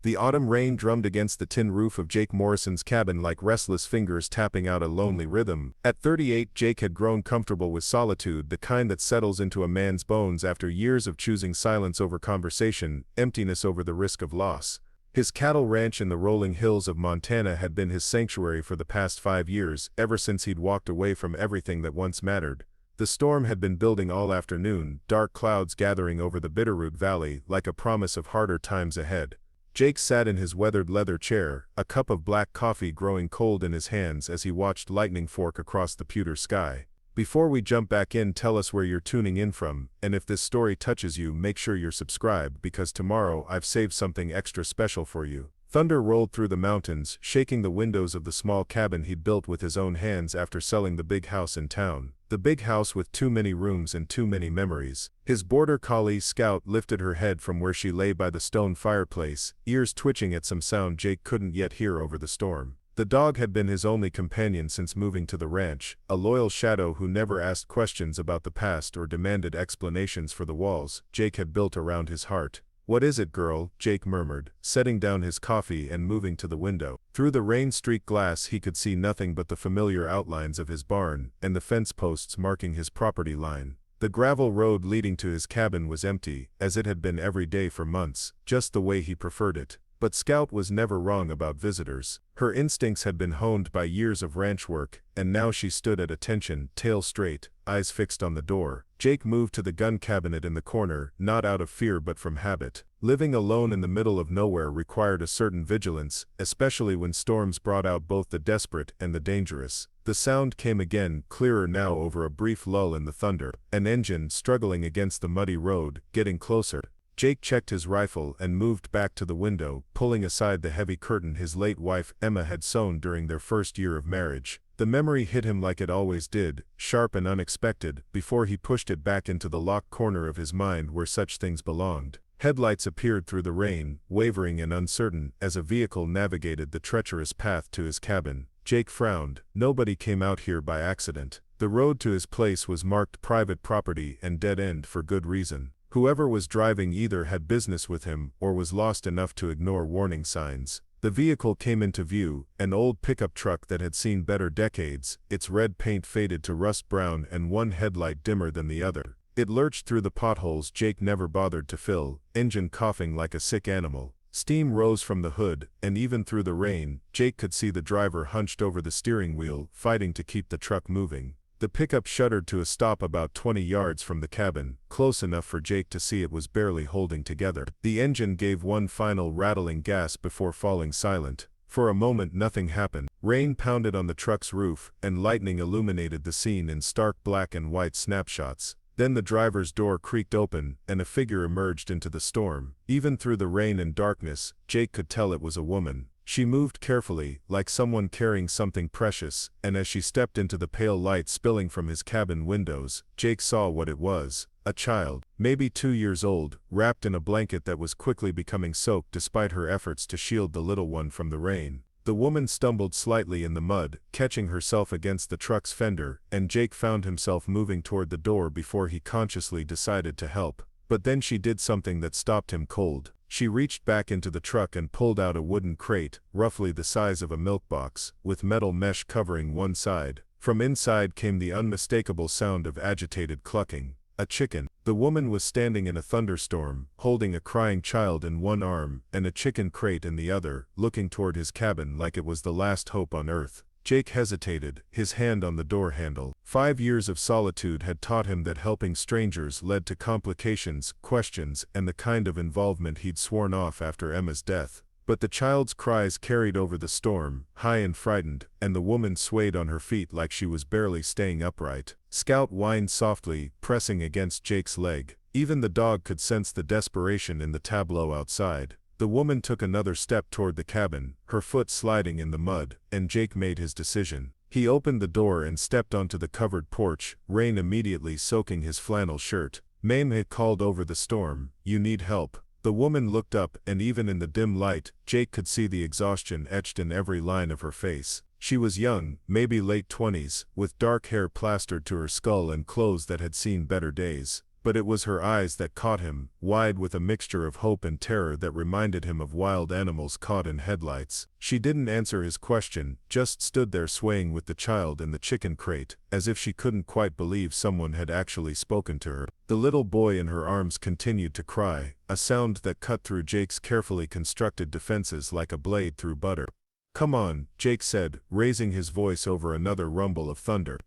The autumn rain drummed against the tin roof of Jake Morrison's cabin like restless fingers tapping out a lonely rhythm. At 38, Jake had grown comfortable with solitude, the kind that settles into a man's bones after years of choosing silence over conversation, emptiness over the risk of loss. His cattle ranch in the rolling hills of Montana had been his sanctuary for the past 5 years, ever since he'd walked away from everything that once mattered. The storm had been building all afternoon, dark clouds gathering over the Bitterroot Valley like a promise of harder times ahead. Jake sat in his weathered leather chair, a cup of black coffee growing cold in his hands as he watched lightning fork across the pewter sky. Before we jump back in, tell us where you're tuning in from, and if this story touches you, make sure you're subscribed because tomorrow I've saved something extra special for you. Thunder rolled through the mountains, shaking the windows of the small cabin he'd built with his own hands after selling the big house in town. The big house with too many rooms and too many memories. His border collie, Scout, lifted her head from where she lay by the stone fireplace, ears twitching at some sound Jake couldn't yet hear over the storm. The dog had been his only companion since moving to the ranch, a loyal shadow who never asked questions about the past or demanded explanations for the walls Jake had built around his heart. "What is it, girl?" Jake murmured, setting down his coffee and moving to the window. Through the rain-streaked glass he could see nothing but the familiar outlines of his barn and the fence posts marking his property line. The gravel road leading to his cabin was empty, as it had been every day for months, just the way he preferred it. But Scout was never wrong about visitors. Her instincts had been honed by years of ranch work, and now she stood at attention, tail straight, eyes fixed on the door. Jake moved to the gun cabinet in the corner, not out of fear but from habit. Living alone in the middle of nowhere required a certain vigilance, especially when storms brought out both the desperate and the dangerous. The sound came again, clearer now over a brief lull in the thunder. An engine struggling against the muddy road, getting closer. Jake checked his rifle and moved back to the window, pulling aside the heavy curtain his late wife Emma had sewn during their first year of marriage. The memory hit him like it always did, sharp and unexpected, before he pushed it back into the locked corner of his mind where such things belonged. Headlights appeared through the rain, wavering and uncertain, as a vehicle navigated the treacherous path to his cabin. Jake frowned. Nobody came out here by accident. The road to his place was marked private property and dead-end for good reason. Whoever was driving either had business with him or was lost enough to ignore warning signs. The vehicle came into view, an old pickup truck that had seen better decades, its red paint faded to rust brown and one headlight dimmer than the other. It lurched through the potholes Jake never bothered to fill, engine coughing like a sick animal. Steam rose from the hood, and even through the rain, Jake could see the driver hunched over the steering wheel, fighting to keep the truck moving. The pickup shuddered to a stop about 20 yards from the cabin, close enough for Jake to see it was barely holding together. The engine gave one final rattling gasp before falling silent. For a moment nothing happened. Rain pounded on the truck's roof, and lightning illuminated the scene in stark black and white snapshots. Then the driver's door creaked open, and a figure emerged into the storm. Even through the rain and darkness, Jake could tell it was a woman. She moved carefully, like someone carrying something precious, and as she stepped into the pale light spilling from his cabin windows, Jake saw what it was. A child, maybe 2 years old, wrapped in a blanket that was quickly becoming soaked despite her efforts to shield the little one from the rain. The woman stumbled slightly in the mud, catching herself against the truck's fender, and Jake found himself moving toward the door before he consciously decided to help. But then she did something that stopped him cold. She reached back into the truck and pulled out a wooden crate, roughly the size of a milk box, with metal mesh covering one side. From inside came the unmistakable sound of agitated clucking. A chicken. The woman was standing in a thunderstorm, holding a crying child in one arm and a chicken crate in the other, looking toward his cabin like it was the last hope on earth. Jake hesitated, his hand on the door handle. 5 years of solitude had taught him that helping strangers led to complications, questions, and the kind of involvement he'd sworn off after Emma's death. But the child's cries carried over the storm, high and frightened, and the woman swayed on her feet like she was barely staying upright. Scout whined softly, pressing against Jake's leg. Even the dog could sense the desperation in the tableau outside. The woman took another step toward the cabin, her foot sliding in the mud, and Jake made his decision. He opened the door and stepped onto the covered porch, rain immediately soaking his flannel shirt. "Mame had called over the storm. You need help." The woman looked up, and even in the dim light, Jake could see the exhaustion etched in every line of her face. She was young, maybe late 20s, with dark hair plastered to her skull and clothes that had seen better days. but it was her eyes that caught him, wide with a mixture of hope and terror that reminded him of wild animals caught in headlights. She didn't answer his question, just stood there swaying with the child in the chicken crate, as if she couldn't quite believe someone had actually spoken to her. The little boy in her arms continued to cry, a sound that cut through Jake's carefully constructed defenses like a blade through butter. "Come on," Jake said, raising his voice over another rumble of thunder.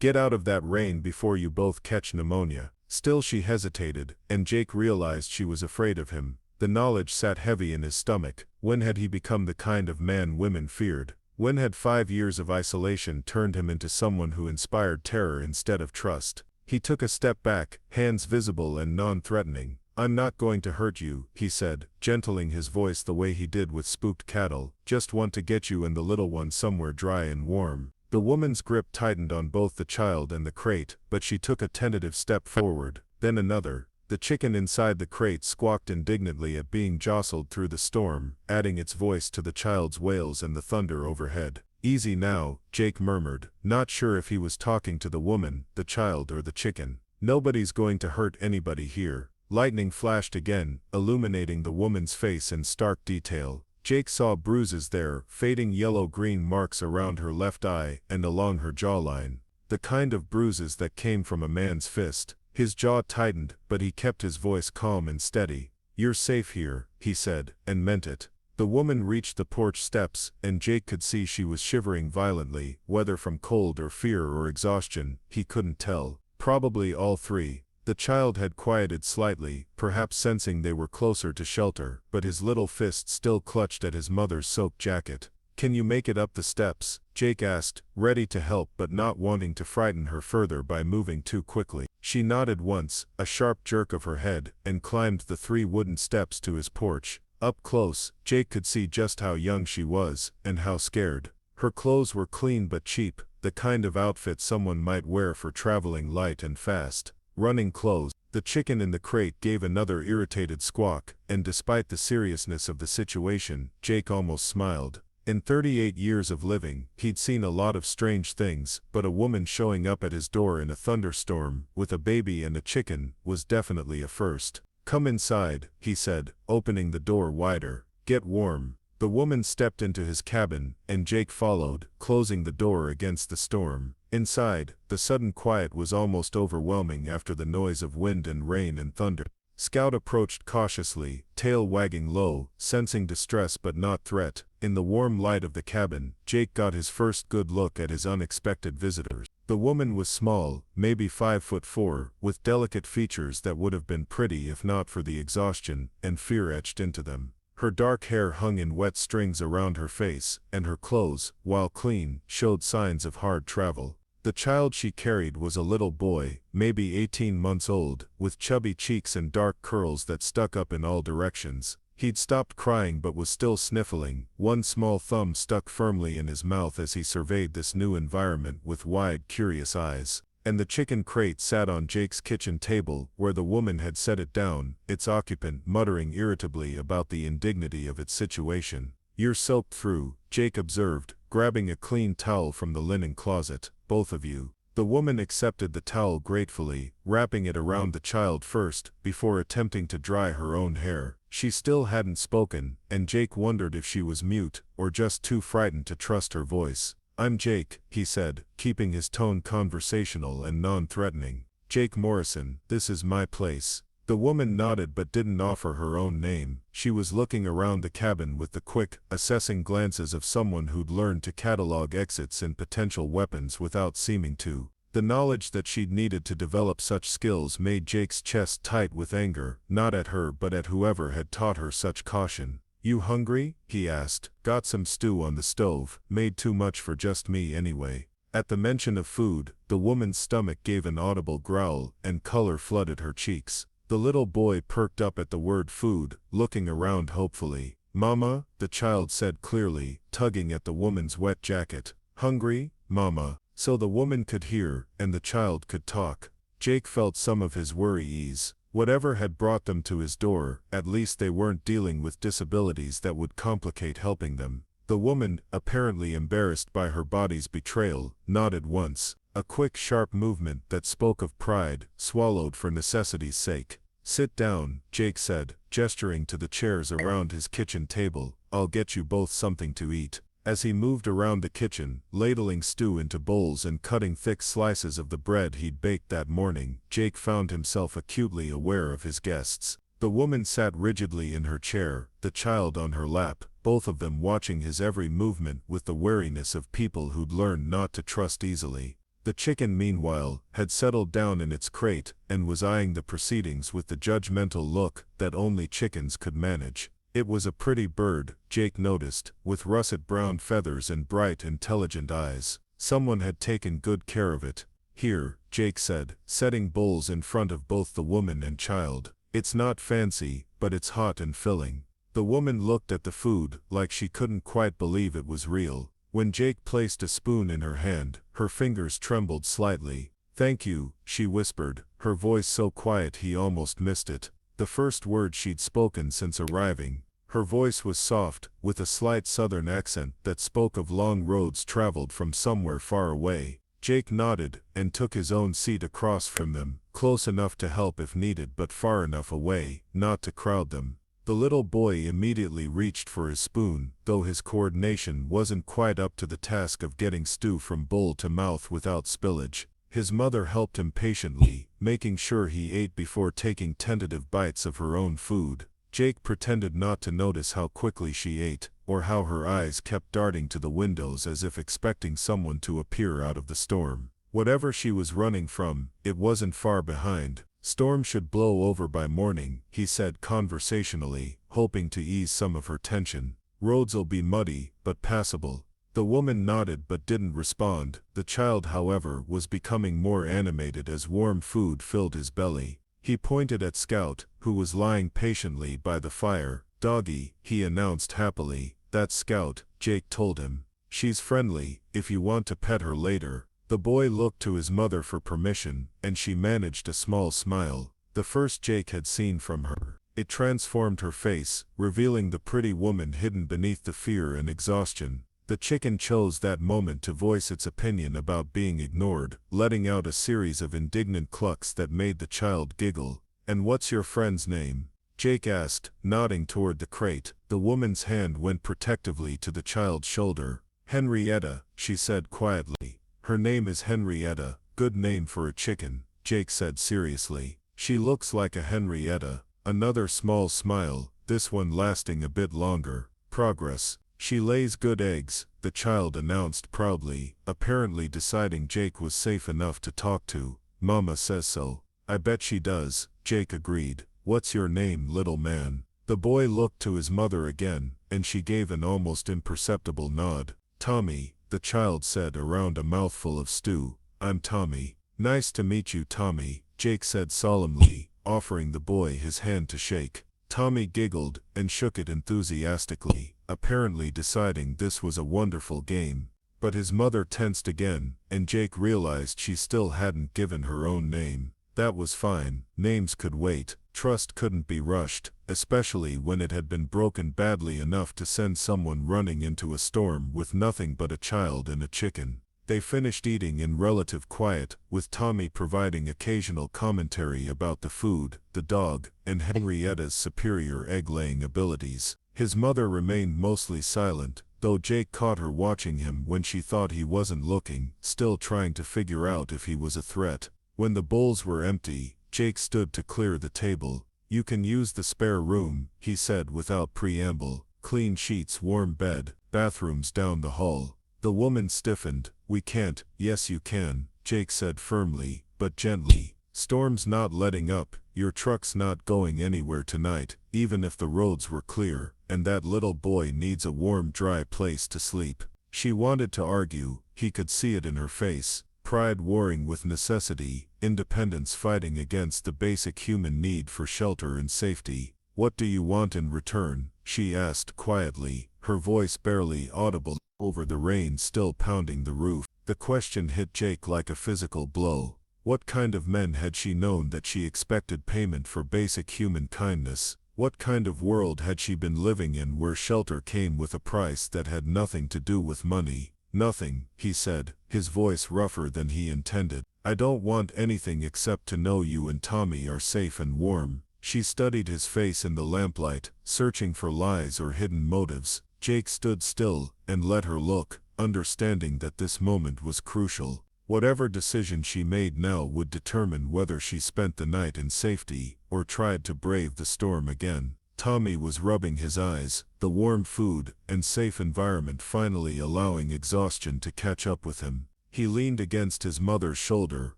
"Get out of that rain before you both catch pneumonia." Still she hesitated, and Jake realized she was afraid of him. The knowledge sat heavy in his stomach. When had he become the kind of man women feared? When had 5 years of isolation turned him into someone who inspired terror instead of trust? He took a step back, hands visible and non-threatening. "I'm not going to hurt you," he said, gentling his voice the way he did with spooked cattle. "Just want to get you and the little one somewhere dry and warm." The woman's grip tightened on both the child and the crate, but she took a tentative step forward, then another. The chicken inside the crate squawked indignantly at being jostled through the storm, adding its voice to the child's wails and the thunder overhead. "Easy now," Jake murmured, not sure if he was talking to the woman, the child or the chicken. "Nobody's going to hurt anybody here." Lightning flashed again, illuminating the woman's face in stark detail. Jake saw bruises there, fading yellow-green marks around her left eye and along her jawline. The kind of bruises that came from a man's fist. His jaw tightened, but he kept his voice calm and steady. "You're safe here," he said, and meant it. The woman reached the porch steps, and Jake could see she was shivering violently, whether from cold or fear or exhaustion, he couldn't tell. Probably all three. The child had quieted slightly, perhaps sensing they were closer to shelter, but his little fist still clutched at his mother's soaked jacket. "Can you make it up the steps?" Jake asked, ready to help but not wanting to frighten her further by moving too quickly. She nodded once, a sharp jerk of her head, and climbed the 3 wooden steps to his porch. Up close, Jake could see just how young she was, and how scared. Her clothes were clean but cheap, the kind of outfit someone might wear for traveling light and fast. Running close, the chicken in the crate gave another irritated squawk, and despite the seriousness of the situation, Jake almost smiled. In 38 years of living, he'd seen a lot of strange things, but a woman showing up at his door in a thunderstorm, with a baby and a chicken, was definitely a first. "Come inside," he said, opening the door wider. "Get warm." The woman stepped into his cabin, and Jake followed, closing the door against the storm. Inside, the sudden quiet was almost overwhelming after the noise of wind and rain and thunder. Scout approached cautiously, tail wagging low, sensing distress but not threat. In the warm light of the cabin, Jake got his first good look at his unexpected visitors. The woman was small, maybe 5'4", with delicate features that would have been pretty if not for the exhaustion and fear etched into them. Her dark hair hung in wet strings around her face, and her clothes, while clean, showed signs of hard travel. The child she carried was a little boy, maybe 18 months old, with chubby cheeks and dark curls that stuck up in all directions. He'd stopped crying but was still sniffling, one small thumb stuck firmly in his mouth as he surveyed this new environment with wide, curious eyes. And the chicken crate sat on Jake's kitchen table, where the woman had set it down, its occupant muttering irritably about the indignity of its situation. "You're soaked through," Jake observed, grabbing a clean towel from the linen closet. "Both of you." The woman accepted the towel gratefully, wrapping it around the child first, before attempting to dry her own hair. She still hadn't spoken, and Jake wondered if she was mute, or just too frightened to trust her voice. "I'm Jake," he said, keeping his tone conversational and non-threatening. "Jake Morrison, this is my place." The woman nodded but didn't offer her own name. She was looking around the cabin with the quick, assessing glances of someone who'd learned to catalog exits and potential weapons without seeming to. The knowledge that she'd needed to develop such skills made Jake's chest tight with anger, not at her but at whoever had taught her such caution. "You hungry?" he asked. "Got some stew on the stove, made too much for just me anyway." At the mention of food, the woman's stomach gave an audible growl, and color flooded her cheeks. The little boy perked up at the word food, looking around hopefully. "Mama," the child said clearly, tugging at the woman's wet jacket. "Hungry, Mama?" So the woman could hear, and the child could talk. Jake felt some of his worry ease. Whatever had brought them to his door, at least they weren't dealing with disabilities that would complicate helping them. The woman, apparently embarrassed by her body's betrayal, nodded once. A quick, sharp movement that spoke of pride, swallowed for necessity's sake. "Sit down," Jake said, gesturing to the chairs around his kitchen table. "I'll get you both something to eat." As he moved around the kitchen, ladling stew into bowls and cutting thick slices of the bread he'd baked that morning, Jake found himself acutely aware of his guests. The woman sat rigidly in her chair, the child on her lap, both of them watching his every movement with the wariness of people who'd learned not to trust easily. The chicken, meanwhile, had settled down in its crate and was eyeing the proceedings with the judgmental look that only chickens could manage. It was a pretty bird, Jake noticed, with russet brown feathers and bright, intelligent eyes. Someone had taken good care of it. "Here," Jake said, setting bowls in front of both the woman and child. "It's not fancy, but it's hot and filling." The woman looked at the food like she couldn't quite believe it was real. When Jake placed a spoon in her hand, her fingers trembled slightly. "Thank you," she whispered, her voice so quiet he almost missed it. The first word she'd spoken since arriving. Her voice was soft, with a slight southern accent that spoke of long roads traveled from somewhere far away. Jake nodded and took his own seat across from them, close enough to help if needed but far enough away not to crowd them. The little boy immediately reached for his spoon, though his coordination wasn't quite up to the task of getting stew from bowl to mouth without spillage. His mother helped him patiently, making sure he ate before taking tentative bites of her own food. Jake pretended not to notice how quickly she ate, or how her eyes kept darting to the windows as if expecting someone to appear out of the storm. Whatever she was running from, it wasn't far behind. "Storm should blow over by morning," he said conversationally, hoping to ease some of her tension. "Roads'll be muddy, but passable." The woman nodded but didn't respond. The child, however, was becoming more animated as warm food filled his belly. He pointed at Scout, who was lying patiently by the fire. "Doggy," he announced happily. "That's Scout," Jake told him. "She's friendly, if you want to pet her later." The boy looked to his mother for permission, and she managed a small smile. The first Jake had seen from her. It transformed her face, revealing the pretty woman hidden beneath the fear and exhaustion. The chicken chose that moment to voice its opinion about being ignored, letting out a series of indignant clucks that made the child giggle. "And what's your friend's name?" Jake asked, nodding toward the crate. The woman's hand went protectively to the child's shoulder. "Henrietta," she said quietly. "Her name is Henrietta, good name for a chicken," Jake said seriously. "She looks like a Henrietta." Another small smile, this one lasting a bit longer. "Progress. She lays good eggs," the child announced proudly, apparently deciding Jake was safe enough to talk to. "Mama says so." "I bet she does," Jake agreed. "What's your name, little man?" The boy looked to his mother again, and she gave an almost imperceptible nod. "Tommy," the child said around a mouthful of stew. "I'm Tommy." "Nice to meet you, Tommy," Jake said solemnly, offering the boy his hand to shake. Tommy giggled and shook it enthusiastically, apparently deciding this was a wonderful game. But his mother tensed again, and Jake realized she still hadn't given her own name. That was fine, names could wait. Trust couldn't be rushed, especially when it had been broken badly enough to send someone running into a storm with nothing but a child and a chicken. They finished eating in relative quiet, with Tommy providing occasional commentary about the food, the dog, and Henrietta's superior egg-laying abilities. His mother remained mostly silent, though Jake caught her watching him when she thought he wasn't looking, still trying to figure out if he was a threat. When the bowls were empty, Jake stood to clear the table. "You can use the spare room," he said without preamble. "Clean sheets, warm bed, bathrooms down the hall." The woman stiffened. "We can't." "Yes you can," Jake said firmly, but gently. "Storm's not letting up, your truck's not going anywhere tonight, even if the roads were clear, and that little boy needs a warm, dry place to sleep." She wanted to argue, he could see it in her face. Pride warring with necessity, independence fighting against the basic human need for shelter and safety. "What do you want in return?" she asked quietly, her voice barely audible over the rain still pounding the roof. The question hit Jake like a physical blow. What kind of men had she known that she expected payment for basic human kindness? What kind of world had she been living in where shelter came with a price that had nothing to do with money? Nothing, he said, his voice rougher than he intended. I don't want anything except to know you and Tommy are safe and warm. She studied his face in the lamplight, searching for lies or hidden motives. Jake stood still and let her look, understanding that this moment was crucial. Whatever decision she made now would determine whether she spent the night in safety or tried to brave the storm again. Tommy was rubbing his eyes, the warm food and safe environment finally allowing exhaustion to catch up with him. He leaned against his mother's shoulder,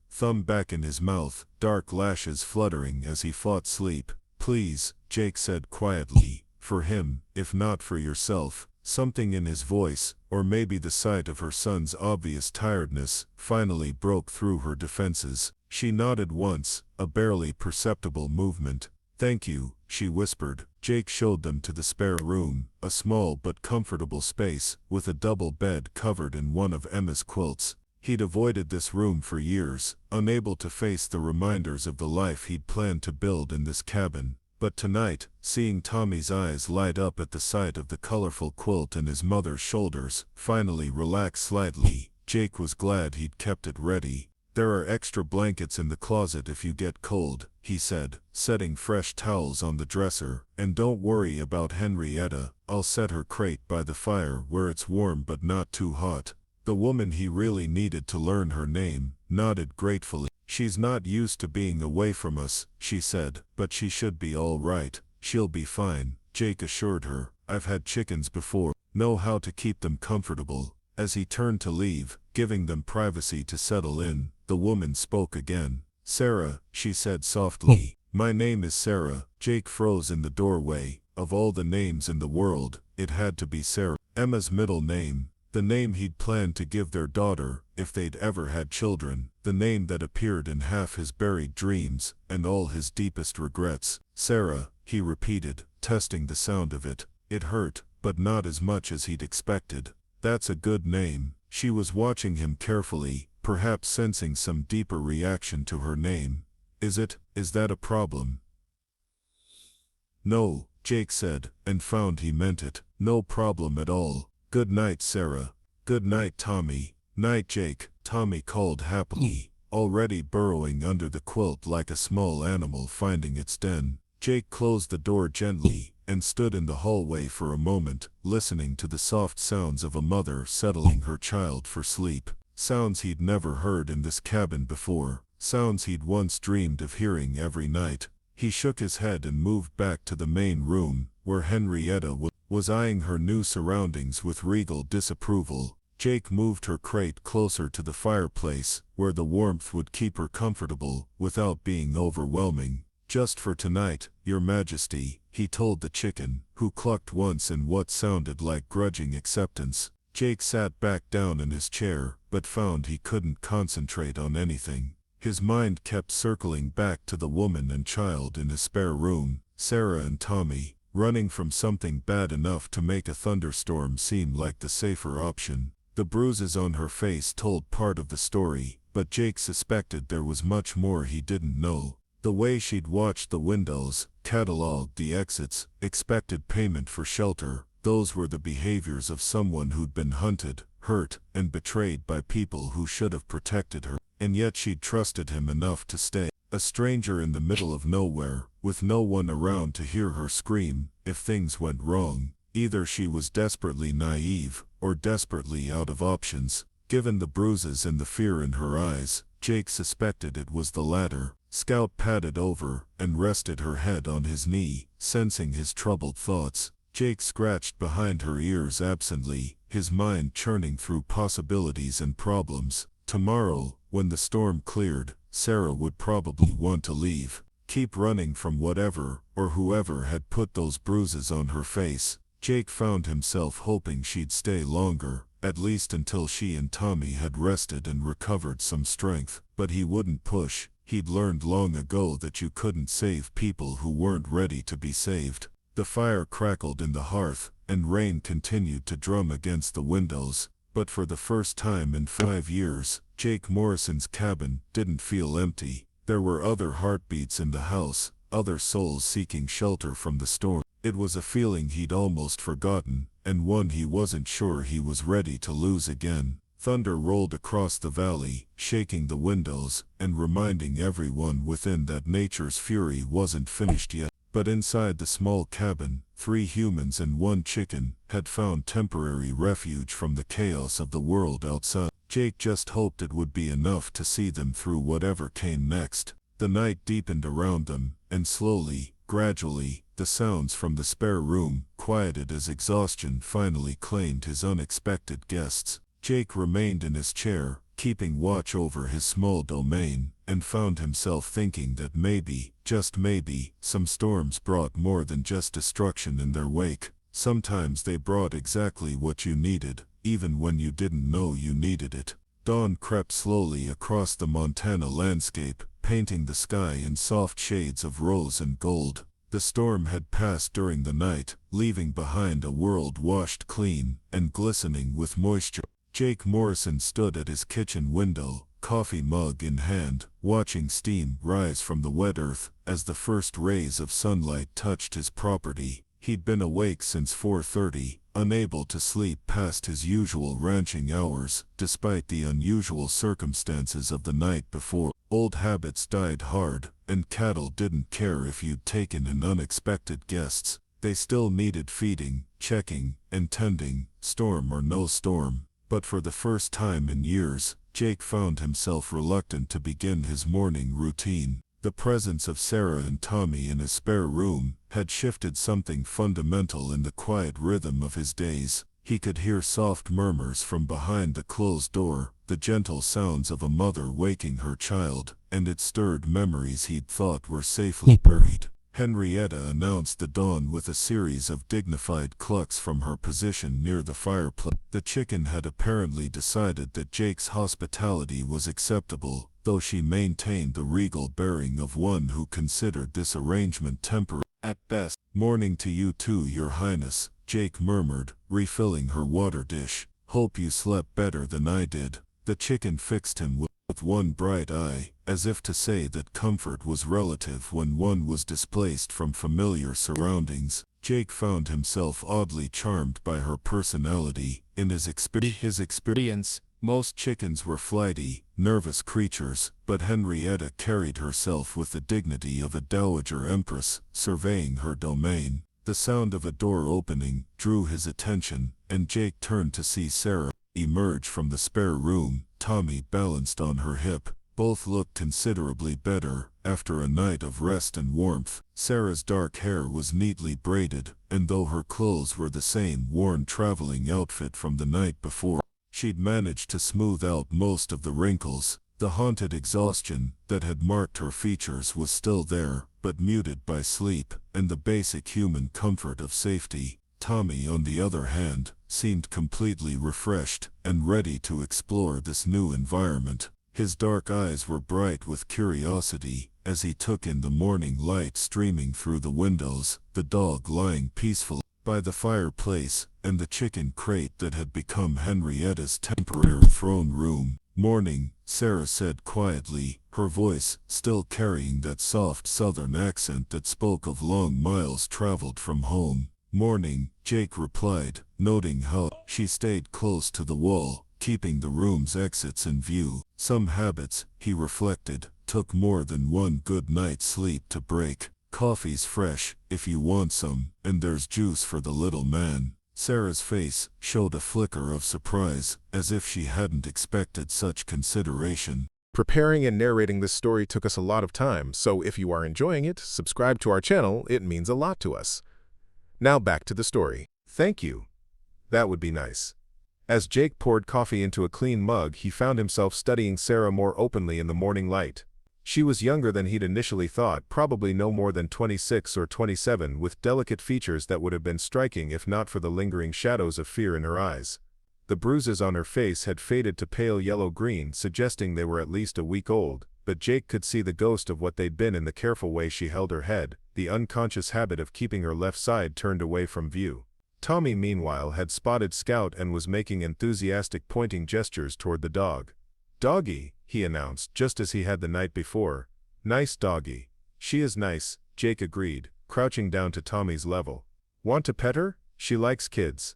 thumb back in his mouth, dark lashes fluttering as he fought sleep. Please, Jake said quietly, for him, if not for yourself. Something in his voice, or maybe the sight of her son's obvious tiredness, finally broke through her defenses. She nodded once, a barely perceptible movement. Thank you, she whispered. Jake showed them to the spare room, a small but comfortable space, with a double bed covered in one of Emma's quilts. He'd avoided this room for years, unable to face the reminders of the life he'd planned to build in this cabin. But tonight, seeing Tommy's eyes light up at the sight of the colorful quilt and his mother's shoulders finally relax slightly, Jake was glad he'd kept it ready. There are extra blankets in the closet if you get cold, he said, setting fresh towels on the dresser. And don't worry about Henrietta, I'll set her crate by the fire where it's warm but not too hot. The woman he really needed to learn her name nodded gratefully. She's not used to being away from us, she said, but she should be all right. She'll be fine, Jake assured her. I've had chickens before, know how to keep them comfortable. As he turned to leave, giving them privacy to settle in, the woman spoke again. Sarah, she said softly. My name is Sarah. Jake froze in the doorway. Of all the names in the world, it had to be Sarah. Emma's middle name. The name he'd planned to give their daughter, if they'd ever had children, the name that appeared in half his buried dreams, and all his deepest regrets. Sarah, he repeated, testing the sound of it. It hurt, but not as much as he'd expected. That's a good name. She was watching him carefully, perhaps sensing some deeper reaction to her name. Is that a problem? No, Jake said, and found he meant it. No problem at all. Good night, Sarah. Good night, Tommy. Night, Jake, Tommy called happily, already burrowing under the quilt like a small animal finding its den. Jake closed the door gently and stood in the hallway for a moment, listening to the soft sounds of a mother settling her child for sleep. Sounds he'd never heard in this cabin before, sounds he'd once dreamed of hearing every night. He shook his head and moved back to the main room, where Henrietta was eyeing her new surroundings with regal disapproval. Jake moved her crate closer to the fireplace, where the warmth would keep her comfortable without being overwhelming. Just for tonight, Your Majesty, he told the chicken, who clucked once in what sounded like grudging acceptance. Jake sat back down in his chair, but found he couldn't concentrate on anything. His mind kept circling back to the woman and child in his spare room, Sarah and Tommy. Running from something bad enough to make a thunderstorm seem like the safer option. The bruises on her face told part of the story, but Jake suspected there was much more he didn't know. The way she'd watched the windows, cataloged the exits, expected payment for shelter, those were the behaviors of someone who'd been hunted, hurt, and betrayed by people who should have protected her. And yet she'd trusted him enough to stay. A stranger in the middle of nowhere, with no one around to hear her scream if things went wrong. Either she was desperately naive, or desperately out of options. Given the bruises and the fear in her eyes, Jake suspected it was the latter. Scout padded over and rested her head on his knee, sensing his troubled thoughts. Jake scratched behind her ears absently, his mind churning through possibilities and problems. Tomorrow, when the storm cleared, Sarah would probably want to leave, keep running from whatever or whoever had put those bruises on her face. Jake found himself hoping she'd stay longer, at least until she and Tommy had rested and recovered some strength. But he wouldn't push. He'd learned long ago that you couldn't save people who weren't ready to be saved. The fire crackled in the hearth, and rain continued to drum against the windows. But for the first time in 5 years, Jake Morrison's cabin didn't feel empty. There were other heartbeats in the house, other souls seeking shelter from the storm. It was a feeling he'd almost forgotten, and one he wasn't sure he was ready to lose again. Thunder rolled across the valley, shaking the windows, and reminding everyone within that nature's fury wasn't finished yet. But inside the small cabin, 3 humans and 1 chicken had found temporary refuge from the chaos of the world outside. Jake just hoped it would be enough to see them through whatever came next. The night deepened around them, and slowly, gradually, the sounds from the spare room quieted as exhaustion finally claimed his unexpected guests. Jake remained in his chair, keeping watch over his small domain, and found himself thinking that maybe, just maybe, some storms brought more than just destruction in their wake. Sometimes they brought exactly what you needed, even when you didn't know you needed it. Dawn crept slowly across the Montana landscape, painting the sky in soft shades of rose and gold. The storm had passed during the night, leaving behind a world washed clean and glistening with moisture. Jake Morrison stood at his kitchen window, coffee mug in hand, watching steam rise from the wet earth as the first rays of sunlight touched his property. He'd been awake since 4:30, unable to sleep past his usual ranching hours, despite the unusual circumstances of the night before. Old habits died hard, and cattle didn't care if you'd taken in unexpected guests. They still needed feeding, checking, and tending, storm or no storm. But for the first time in years, Jake found himself reluctant to begin his morning routine. The presence of Sarah and Tommy in his spare room had shifted something fundamental in the quiet rhythm of his days. He could hear soft murmurs from behind the closed door, the gentle sounds of a mother waking her child, and it stirred memories he'd thought were safely buried. Henrietta announced the dawn with a series of dignified clucks from her position near the fireplace. The chicken had apparently decided that Jake's hospitality was acceptable, though she maintained the regal bearing of one who considered this arrangement temporary at best. "Morning to you too, Your Highness," Jake murmured, refilling her water dish. "Hope you slept better than I did." The chicken fixed him with one bright eye, as if to say that comfort was relative when one was displaced from familiar surroundings. Jake found himself oddly charmed by her personality. In his experience, most chickens were flighty, nervous creatures, but Henrietta carried herself with the dignity of a dowager empress, surveying her domain. The sound of a door opening drew his attention, and Jake turned to see Sarah emerge from the spare room, Tommy balanced on her hip. Both looked considerably better after a night of rest and warmth. Sarah's dark hair was neatly braided, and though her clothes were the same worn traveling outfit from the night before, she'd managed to smooth out most of the wrinkles. The haunted exhaustion that had marked her features was still there, but muted by sleep and the basic human comfort of safety. Tommy, on the other hand, seemed completely refreshed and ready to explore this new environment. His dark eyes were bright with curiosity as he took in the morning light streaming through the windows, the dog lying peacefully by the fireplace, and the chicken crate that had become Henrietta's temporary throne room. "Morning," Sarah said quietly, her voice still carrying that soft southern accent that spoke of long miles traveled from home. "Morning," Jake replied, noting how she stayed close to the wall, keeping the room's exits in view. Some habits, he reflected, took more than one good night's sleep to break. "Coffee's fresh, if you want some, and there's juice for the little man." Sarah's face showed a flicker of surprise, as if she hadn't expected such consideration. Preparing and narrating this story took us a lot of time, so if you are enjoying it, subscribe to our channel, it means a lot to us. Now back to the story. "Thank you. That would be nice." As Jake poured coffee into a clean mug, he found himself studying Sarah more openly in the morning light. She was younger than he'd initially thought, probably no more than 26 or 27, with delicate features that would have been striking if not for the lingering shadows of fear in her eyes. The bruises on her face had faded to pale yellow-green, suggesting they were at least a week old, but Jake could see the ghost of what they'd been in the careful way she held her head, the unconscious habit of keeping her left side turned away from view. Tommy, meanwhile, had spotted Scout and was making enthusiastic pointing gestures toward the dog. "Doggy," he announced, just as he had the night before. "Nice doggy." "She is nice," Jake agreed, crouching down to Tommy's level. "Want to pet her? She likes kids."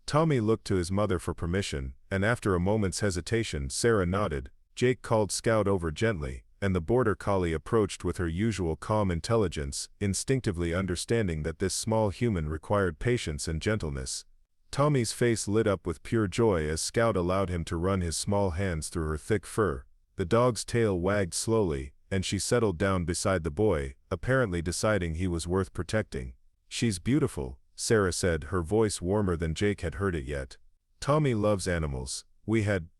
Tommy looked to his mother for permission, and after a moment's hesitation, Sarah nodded. Jake called Scout over gently, and the border collie approached with her usual calm intelligence, instinctively understanding that this small human required patience and gentleness. Tommy's face lit up with pure joy as Scout allowed him to run his small hands through her thick fur. The dog's tail wagged slowly, and she settled down beside the boy, apparently deciding he was worth protecting. "She's beautiful," Sarah said, her voice warmer than Jake had heard it yet. "Tommy loves animals.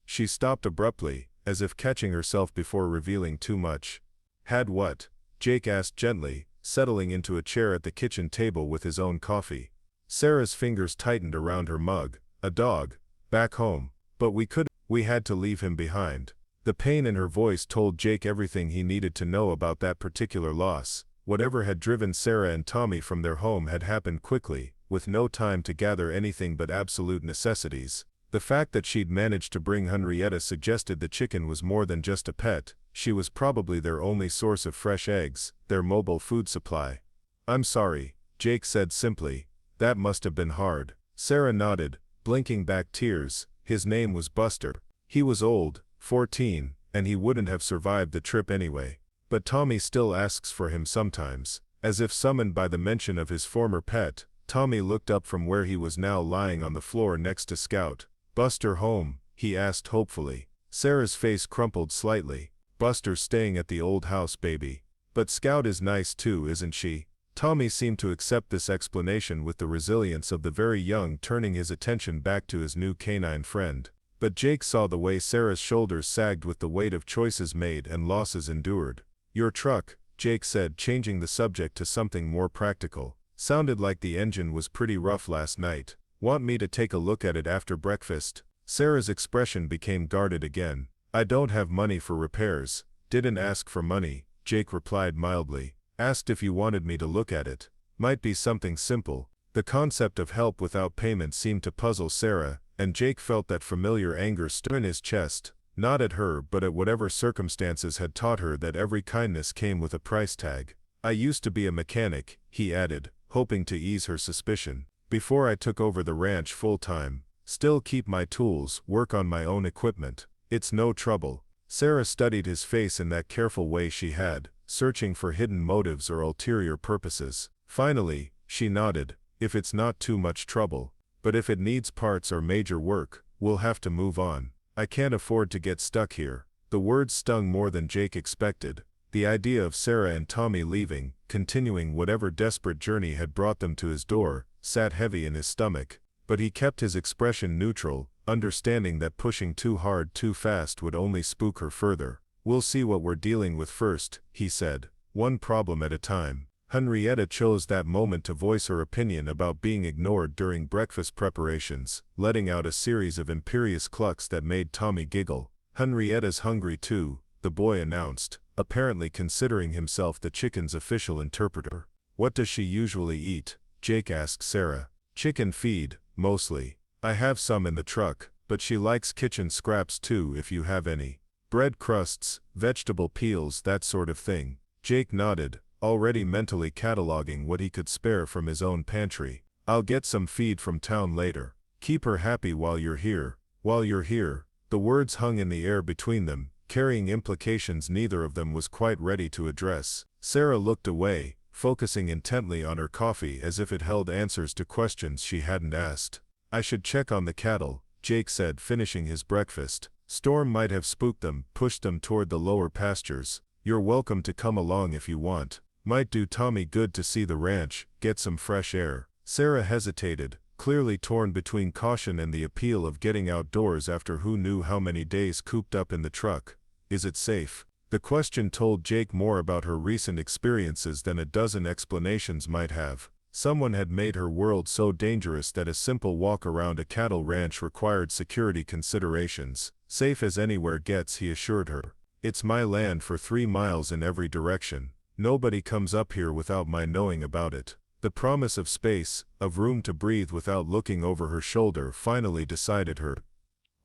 She stopped abruptly, as if catching herself before revealing too much. "Had what?" Jake asked gently, settling into a chair at the kitchen table with his own coffee. Sarah's fingers tightened around her mug. "A dog. Back home. But we had to leave him behind." The pain in her voice told Jake everything he needed to know about that particular loss. Whatever had driven Sarah and Tommy from their home had happened quickly, with no time to gather anything but absolute necessities. The fact that she'd managed to bring Henrietta suggested the chicken was more than just a pet. She was probably their only source of fresh eggs, their mobile food supply. "I'm sorry," Jake said simply. "That must have been hard." Sarah nodded, blinking back tears. His name was Buster. He was old, 14, and he wouldn't have survived the trip anyway. But Tommy still asks for him sometimes. As if summoned by the mention of his former pet, Tommy looked up from where he was now lying on the floor next to Scout. "Buster home?" he asked hopefully. Sarah's face crumpled slightly. "Buster's staying at the old house, baby. But Scout is nice too, isn't she?" Tommy seemed to accept this explanation with the resilience of the very young, turning his attention back to his new canine friend. But Jake saw the way Sarah's shoulders sagged with the weight of choices made and losses endured. "Your truck," Jake said, changing the subject to something more practical. "Sounded like the engine was pretty rough last night. Want me to take a look at it after breakfast?" Sarah's expression became guarded again. "I don't have money for repairs." "Didn't ask for money," Jake replied mildly. "Asked if you wanted me to look at it. Might be something simple." The concept of help without payment seemed to puzzle Sarah, and Jake felt that familiar anger stir in his chest, not at her but at whatever circumstances had taught her that every kindness came with a price tag. "I used to be a mechanic," he added, hoping to ease her suspicion. "Before I took over the ranch full-time. Still keep my tools, work on my own equipment. It's no trouble." Sarah studied his face in that careful way she had, searching for hidden motives or ulterior purposes. Finally, she nodded. "If it's not too much trouble. But if it needs parts or major work, we'll have to move on. I can't afford to get stuck here." The words stung more than Jake expected. The idea of Sarah and Tommy leaving, continuing whatever desperate journey had brought them to his door, sat heavy in his stomach. But he kept his expression neutral, understanding that pushing too hard too fast would only spook her further. "We'll see what we're dealing with first," he said. "One problem at a time." Henrietta chose that moment to voice her opinion about being ignored during breakfast preparations, letting out a series of imperious clucks that made Tommy giggle. "Henrietta's hungry too," the boy announced, apparently considering himself the chicken's official interpreter. "What does she usually eat?" Jake asked Sarah. "Chicken feed, mostly. I have some in the truck, but she likes kitchen scraps too if you have any. Bread crusts, vegetable peels, that sort of thing." Jake nodded, already mentally cataloging what he could spare from his own pantry. "I'll get some feed from town later. Keep her happy while you're here." "While you're here." The words hung in the air between them, carrying implications neither of them was quite ready to address. Sarah looked away, focusing intently on her coffee as if it held answers to questions she hadn't asked. "I should check on the cattle," Jake said, finishing his breakfast. "Storm might have spooked them, pushed them toward the lower pastures. You're welcome to come along if you want. Might do Tommy good to see the ranch, get some fresh air." Sarah hesitated, clearly torn between caution and the appeal of getting outdoors after who knew how many days cooped up in the truck. "Is it safe?" The question told Jake more about her recent experiences than a dozen explanations might have. Someone had made her world so dangerous that a simple walk around a cattle ranch required security considerations. "Safe as anywhere gets," he assured her. "It's my land for 3 miles in every direction. Nobody comes up here without my knowing about it." The promise of space, of room to breathe without looking over her shoulder, finally decided her.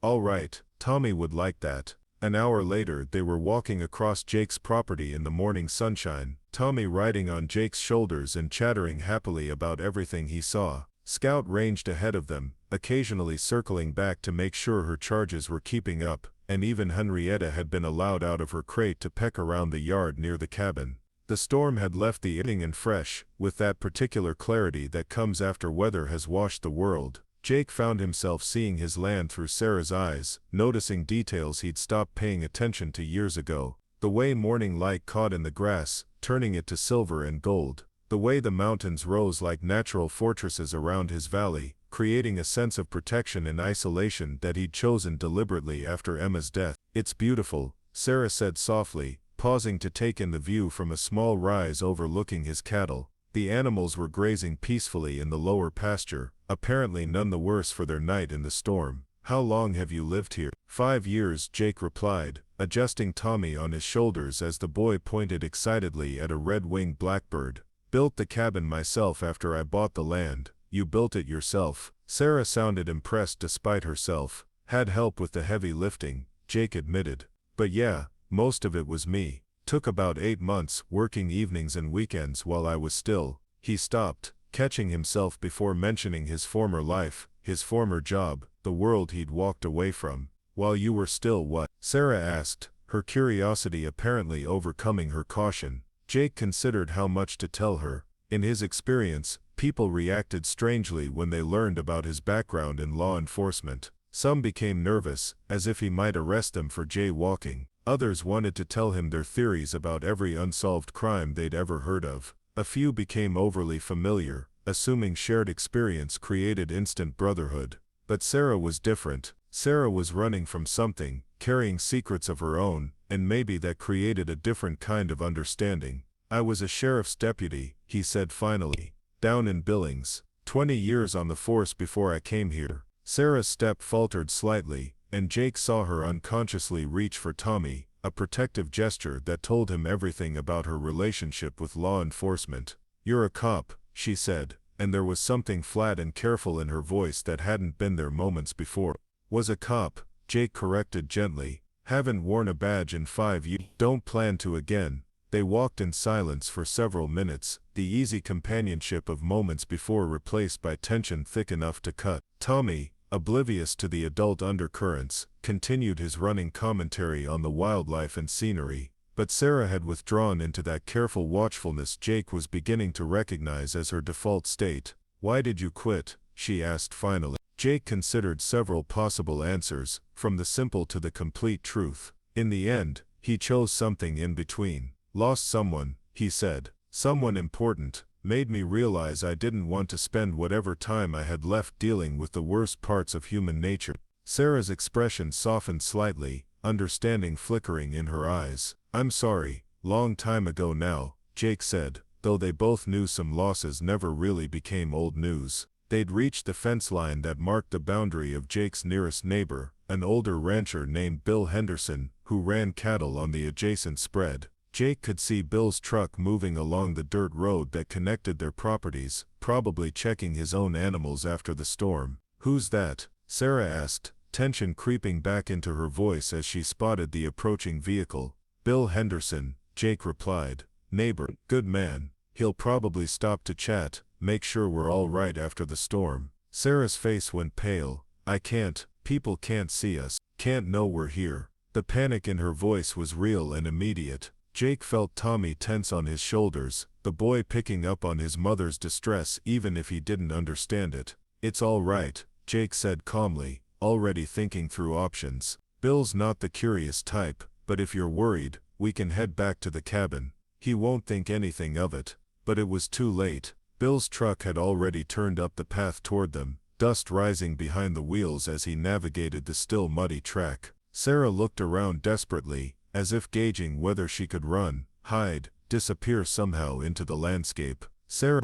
All right, Tommy would like that. An hour later they were walking across Jake's property in the morning sunshine, Tommy riding on Jake's shoulders and chattering happily about everything he saw. Scout ranged ahead of them, occasionally circling back to make sure her charges were keeping up, and even Henrietta had been allowed out of her crate to peck around the yard near the cabin. The storm had left the evening and fresh, with that particular clarity that comes after weather has washed the world. Jake found himself seeing his land through Sarah's eyes, noticing details he'd stopped paying attention to years ago. The way morning light caught in the grass, turning it to silver and gold. The way the mountains rose like natural fortresses around his valley, creating a sense of protection and isolation that he'd chosen deliberately after Emma's death. "It's beautiful," Sarah said softly, pausing to take in the view from a small rise overlooking his cattle. The animals were grazing peacefully in the lower pasture, apparently none the worse for their night in the storm. "How long have you lived here?" 5 years, Jake replied, adjusting Tommy on his shoulders as the boy pointed excitedly at a red-winged blackbird. "Built the cabin myself after I bought the land." "You built it yourself?" Sarah sounded impressed despite herself. "Had help with the heavy lifting," Jake admitted. "But yeah, most of it was me. Took about 8 months, working evenings and weekends while I was still." He stopped, catching himself before mentioning his former life, his former job, the world he'd walked away from. "While you were still what?" Sarah asked, her curiosity apparently overcoming her caution. Jake considered how much to tell her. In his experience, people reacted strangely when they learned about his background in law enforcement. Some became nervous, as if he might arrest them for jaywalking. Others wanted to tell him their theories about every unsolved crime they'd ever heard of. A few became overly familiar, assuming shared experience created instant brotherhood. But Sarah was different. Sarah was running from something, carrying secrets of her own, and maybe that created a different kind of understanding. "I was a sheriff's deputy," he said finally, "down in Billings. 20 years on the force before I came here." Sarah's step faltered slightly, and Jake saw her unconsciously reach for Tommy, a protective gesture that told him everything about her relationship with law enforcement. "You're a cop," she said, and there was something flat and careful in her voice that hadn't been there moments before. "Was a cop," Jake corrected gently. "Haven't worn a badge in 5 years. Don't plan to again." They walked in silence for several minutes, the easy companionship of moments before replaced by tension thick enough to cut. Tommy, oblivious to the adult undercurrents, continued his running commentary on the wildlife and scenery, but Sarah had withdrawn into that careful watchfulness Jake was beginning to recognize as her default state. "Why did you quit?" she asked finally. Jake considered several possible answers, from the simple to the complete truth. In the end, he chose something in between. "Lost someone," he said. "Someone important. Made me realize I didn't want to spend whatever time I had left dealing with the worst parts of human nature." Sarah's expression softened slightly, understanding flickering in her eyes. "I'm sorry, long time ago now," Jake said, though they both knew some losses never really became old news. They'd reached the fence line that marked the boundary of Jake's nearest neighbor, an older rancher named Bill Henderson, who ran cattle on the adjacent spread. Jake could see Bill's truck moving along the dirt road that connected their properties, probably checking his own animals after the storm. "Who's that?" Sarah asked, tension creeping back into her voice as she spotted the approaching vehicle. "Bill Henderson," Jake replied. "Neighbor. Good man. He'll probably stop to chat, make sure we're all right after the storm." Sarah's face went pale. "I can't. People can't see us. Can't know we're here." The panic in her voice was real and immediate. Jake felt Tommy tense on his shoulders, the boy picking up on his mother's distress even if he didn't understand it. "It's all right," Jake said calmly, already thinking through options. "Bill's not the curious type, but if you're worried, we can head back to the cabin. He won't think anything of it." But it was too late. Bill's truck had already turned up the path toward them, dust rising behind the wheels as he navigated the still muddy track. Sarah looked around desperately, as if gauging whether she could run, hide, disappear somehow into the landscape. "Sarah,"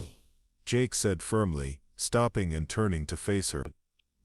Jake said firmly, stopping and turning to face her.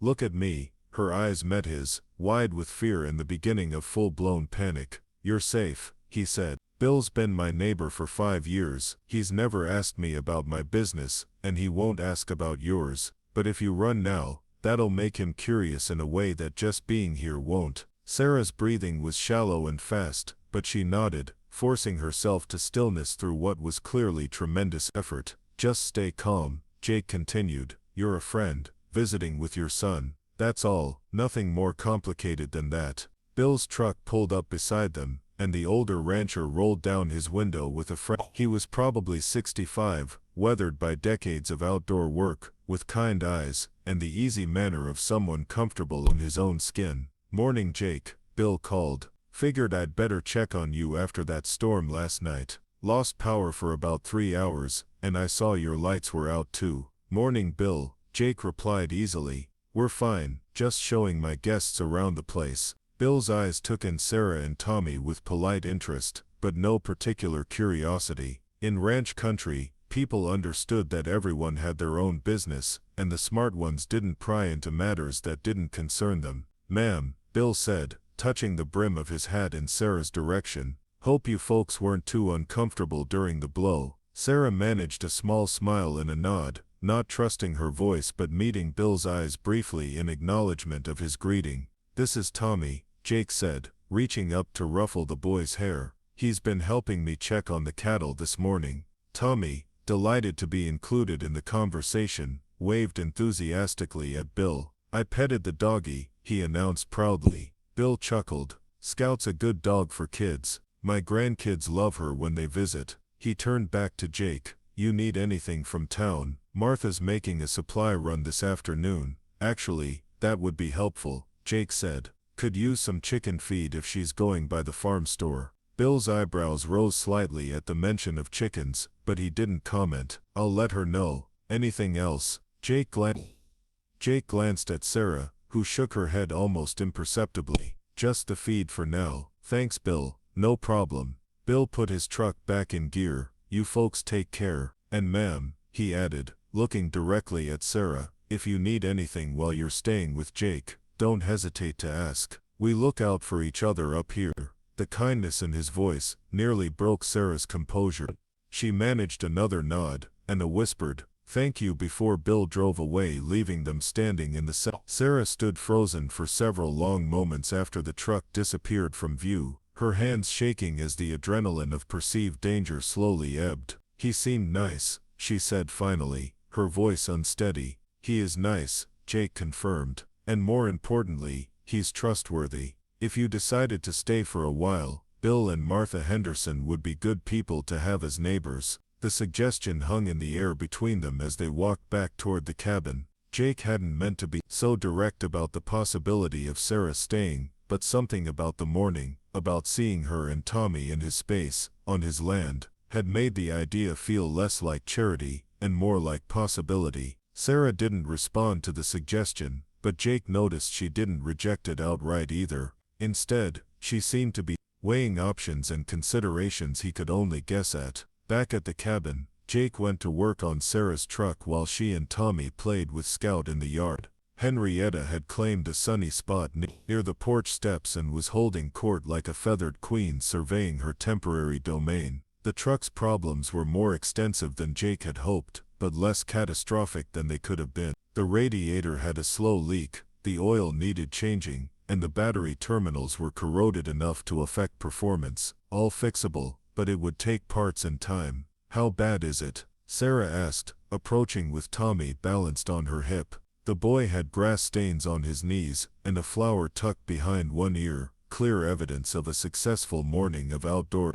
"Look at me." Her eyes met his, wide with fear and the beginning of full-blown panic. "You're safe," he said. "Bill's been my neighbor for 5 years. He's never asked me about my business, and he won't ask about yours. But if you run now, that'll make him curious in a way that just being here won't." Sarah's breathing was shallow and fast, but she nodded, forcing herself to stillness through what was clearly tremendous effort. "Just stay calm," Jake continued. you're a friend, visiting with your son. That's all, nothing more complicated than that. Bill's truck pulled up beside them, and the older rancher rolled down his window with a friend. He was probably 65, weathered by decades of outdoor work, with kind eyes, and the easy manner of someone comfortable in his own skin. "Morning, Jake," Bill called. "Figured I'd better check on you after that storm last night. Lost power for about 3 hours, and I saw your lights were out too." "Morning, Bill," Jake replied easily. "We're fine, just showing my guests around the place." Bill's eyes took in Sarah and Tommy with polite interest, but no particular curiosity. In ranch country, people understood that everyone had their own business, and the smart ones didn't pry into matters that didn't concern them. "Ma'am," Bill said, touching the brim of his hat in Sarah's direction. "Hope you folks weren't too uncomfortable during the blow." Sarah managed a small smile and a nod, not trusting her voice but meeting Bill's eyes briefly in acknowledgement of his greeting. "This is Tommy," Jake said, reaching up to ruffle the boy's hair. "He's been helping me check on the cattle this morning." Tommy, delighted to be included in the conversation, waved enthusiastically at Bill. "I petted the doggy," he announced proudly. Bill chuckled. "Scout's a good dog for kids. My grandkids love her when they visit." He turned back to Jake. "You need anything from town? Martha's making a supply run this afternoon." "Actually, that would be helpful," Jake said. "Could use some chicken feed if she's going by the farm store." Bill's eyebrows rose slightly at the mention of chickens, but he didn't comment. "I'll let her know." "Anything else?" Jake glanced at Sarah, who shook her head almost imperceptibly. "Just the feed for now. Thanks, Bill." "No problem." Bill put his truck back in gear. "You folks take care. And ma'am," he added, looking directly at Sarah, "if you need anything while you're staying with Jake, don't hesitate to ask. We look out for each other up here." The kindness in his voice nearly broke Sarah's composure. She managed another nod, and a whispered, "Thank you," before Bill drove away, leaving them standing in the cell. Sarah stood frozen for several long moments after the truck disappeared from view, her hands shaking as the adrenaline of perceived danger slowly ebbed. "He seemed nice," she said finally, her voice unsteady. "He is nice," Jake confirmed. "And more importantly, he's trustworthy. If you decided to stay for a while, Bill and Martha Henderson would be good people to have as neighbors." The suggestion hung in the air between them as they walked back toward the cabin. Jake hadn't meant to be so direct about the possibility of Sarah staying, but something about the morning, about seeing her and Tommy in his space, on his land, had made the idea feel less like charity, and more like possibility. Sarah didn't respond to the suggestion, but Jake noticed she didn't reject it outright either. Instead, she seemed to be weighing options and considerations he could only guess at. Back at the cabin, Jake went to work on Sarah's truck while she and Tommy played with Scout in the yard. Henrietta had claimed a sunny spot near the porch steps and was holding court like a feathered queen surveying her temporary domain. The truck's problems were more extensive than Jake had hoped, but less catastrophic than they could have been. The radiator had a slow leak, the oil needed changing, and the battery terminals were corroded enough to affect performance. All fixable, but it would take parts and time. "How bad is it?" Sarah asked, approaching with Tommy balanced on her hip. The boy had grass stains on his knees, and a flower tucked behind one ear, clear evidence of a successful morning of outdoor.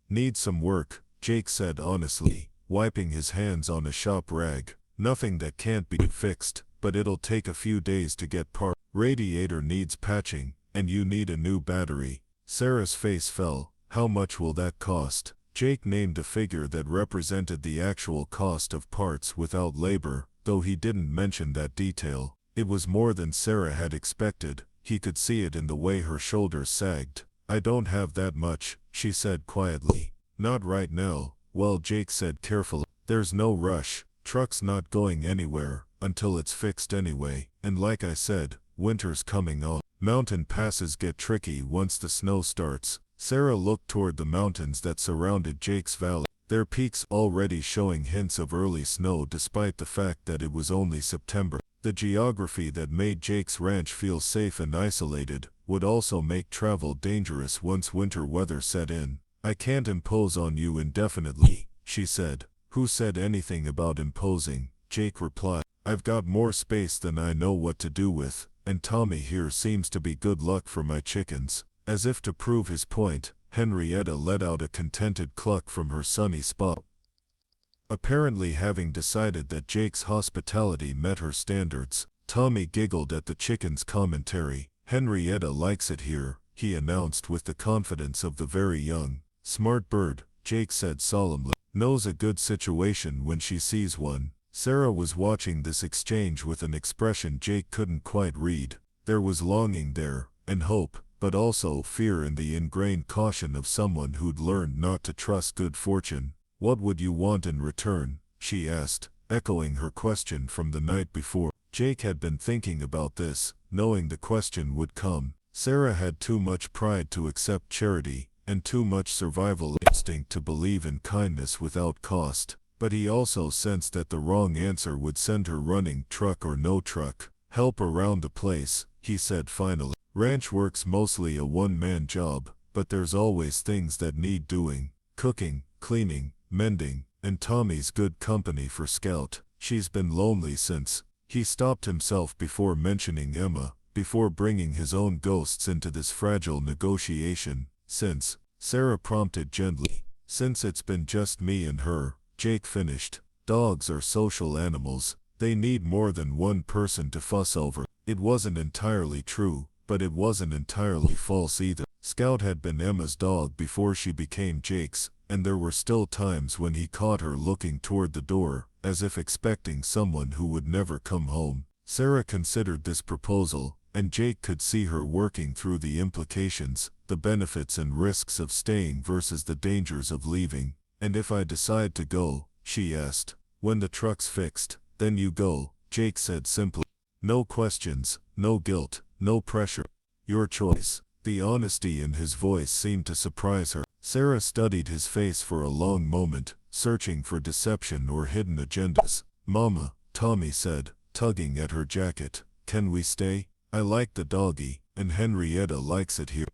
"Needs some work," Jake said honestly, wiping his hands on a shop rag. "Nothing that can't be fixed, but it'll take a few days to get parts. Radiator needs patching, and you need a new battery." Sarah's face fell. "How much will that cost?" Jake named a figure that represented the actual cost of parts without labor, though he didn't mention that detail. It was more than Sarah had expected. He could see it in the way her shoulders sagged. "I don't have that much," she said quietly. "Not right now." "Well," Jake said carefully, "there's no rush. Truck's not going anywhere until it's fixed anyway. And like I said, winter's coming on. Mountain passes get tricky once the snow starts." Sarah looked toward the mountains that surrounded Jake's valley, their peaks already showing hints of early snow despite the fact that it was only September. The geography that made Jake's ranch feel safe and isolated would also make travel dangerous once winter weather set in. "I can't impose on you indefinitely," she said. "Who said anything about imposing?" Jake replied. I've got more space than I know what to do with, and Tommy here seems to be good luck for my chickens. As if to prove his point, Henrietta let out a contented cluck from her sunny spot. Apparently having decided that Jake's hospitality met her standards, Tommy giggled at the chicken's commentary. Henrietta likes it here, he announced with the confidence of the very young. Smart bird, Jake said solemnly. Knows a good situation when she sees one. Sarah was watching this exchange with an expression Jake couldn't quite read. There was longing there, and hope, but also fear and the ingrained caution of someone who'd learned not to trust good fortune. What would you want in return? She asked, echoing her question from the night before. Jake had been thinking about this, knowing the question would come. Sarah had too much pride to accept charity, and too much survival instinct to believe in kindness without cost. But he also sensed that the wrong answer would send her running, truck or no truck. Help around the place, he said finally. Ranch work's mostly a one-man job, but there's always things that need doing. Cooking, cleaning, mending, and Tommy's good company for Scout. She's been lonely since. He stopped himself before mentioning Emma, before bringing his own ghosts into this fragile negotiation. Since, Sarah prompted gently. Since it's been just me and her, Jake finished. Dogs are social animals. They need more than one person to fuss over. It wasn't entirely true, but it wasn't entirely false either. Scout had been Emma's dog before she became Jake's, and there were still times when he caught her looking toward the door, as if expecting someone who would never come home. Sarah considered this proposal, and Jake could see her working through the implications, the benefits and risks of staying versus the dangers of leaving. And if I decide to go, she asked. When the truck's fixed, then you go, Jake said simply. No questions, no guilt, no pressure. Your choice. The honesty in his voice seemed to surprise her. Sarah studied his face for a long moment, searching for deception or hidden agendas. Mama, Tommy said, tugging at her jacket. Can we stay? I like the doggy, and Henrietta likes it here.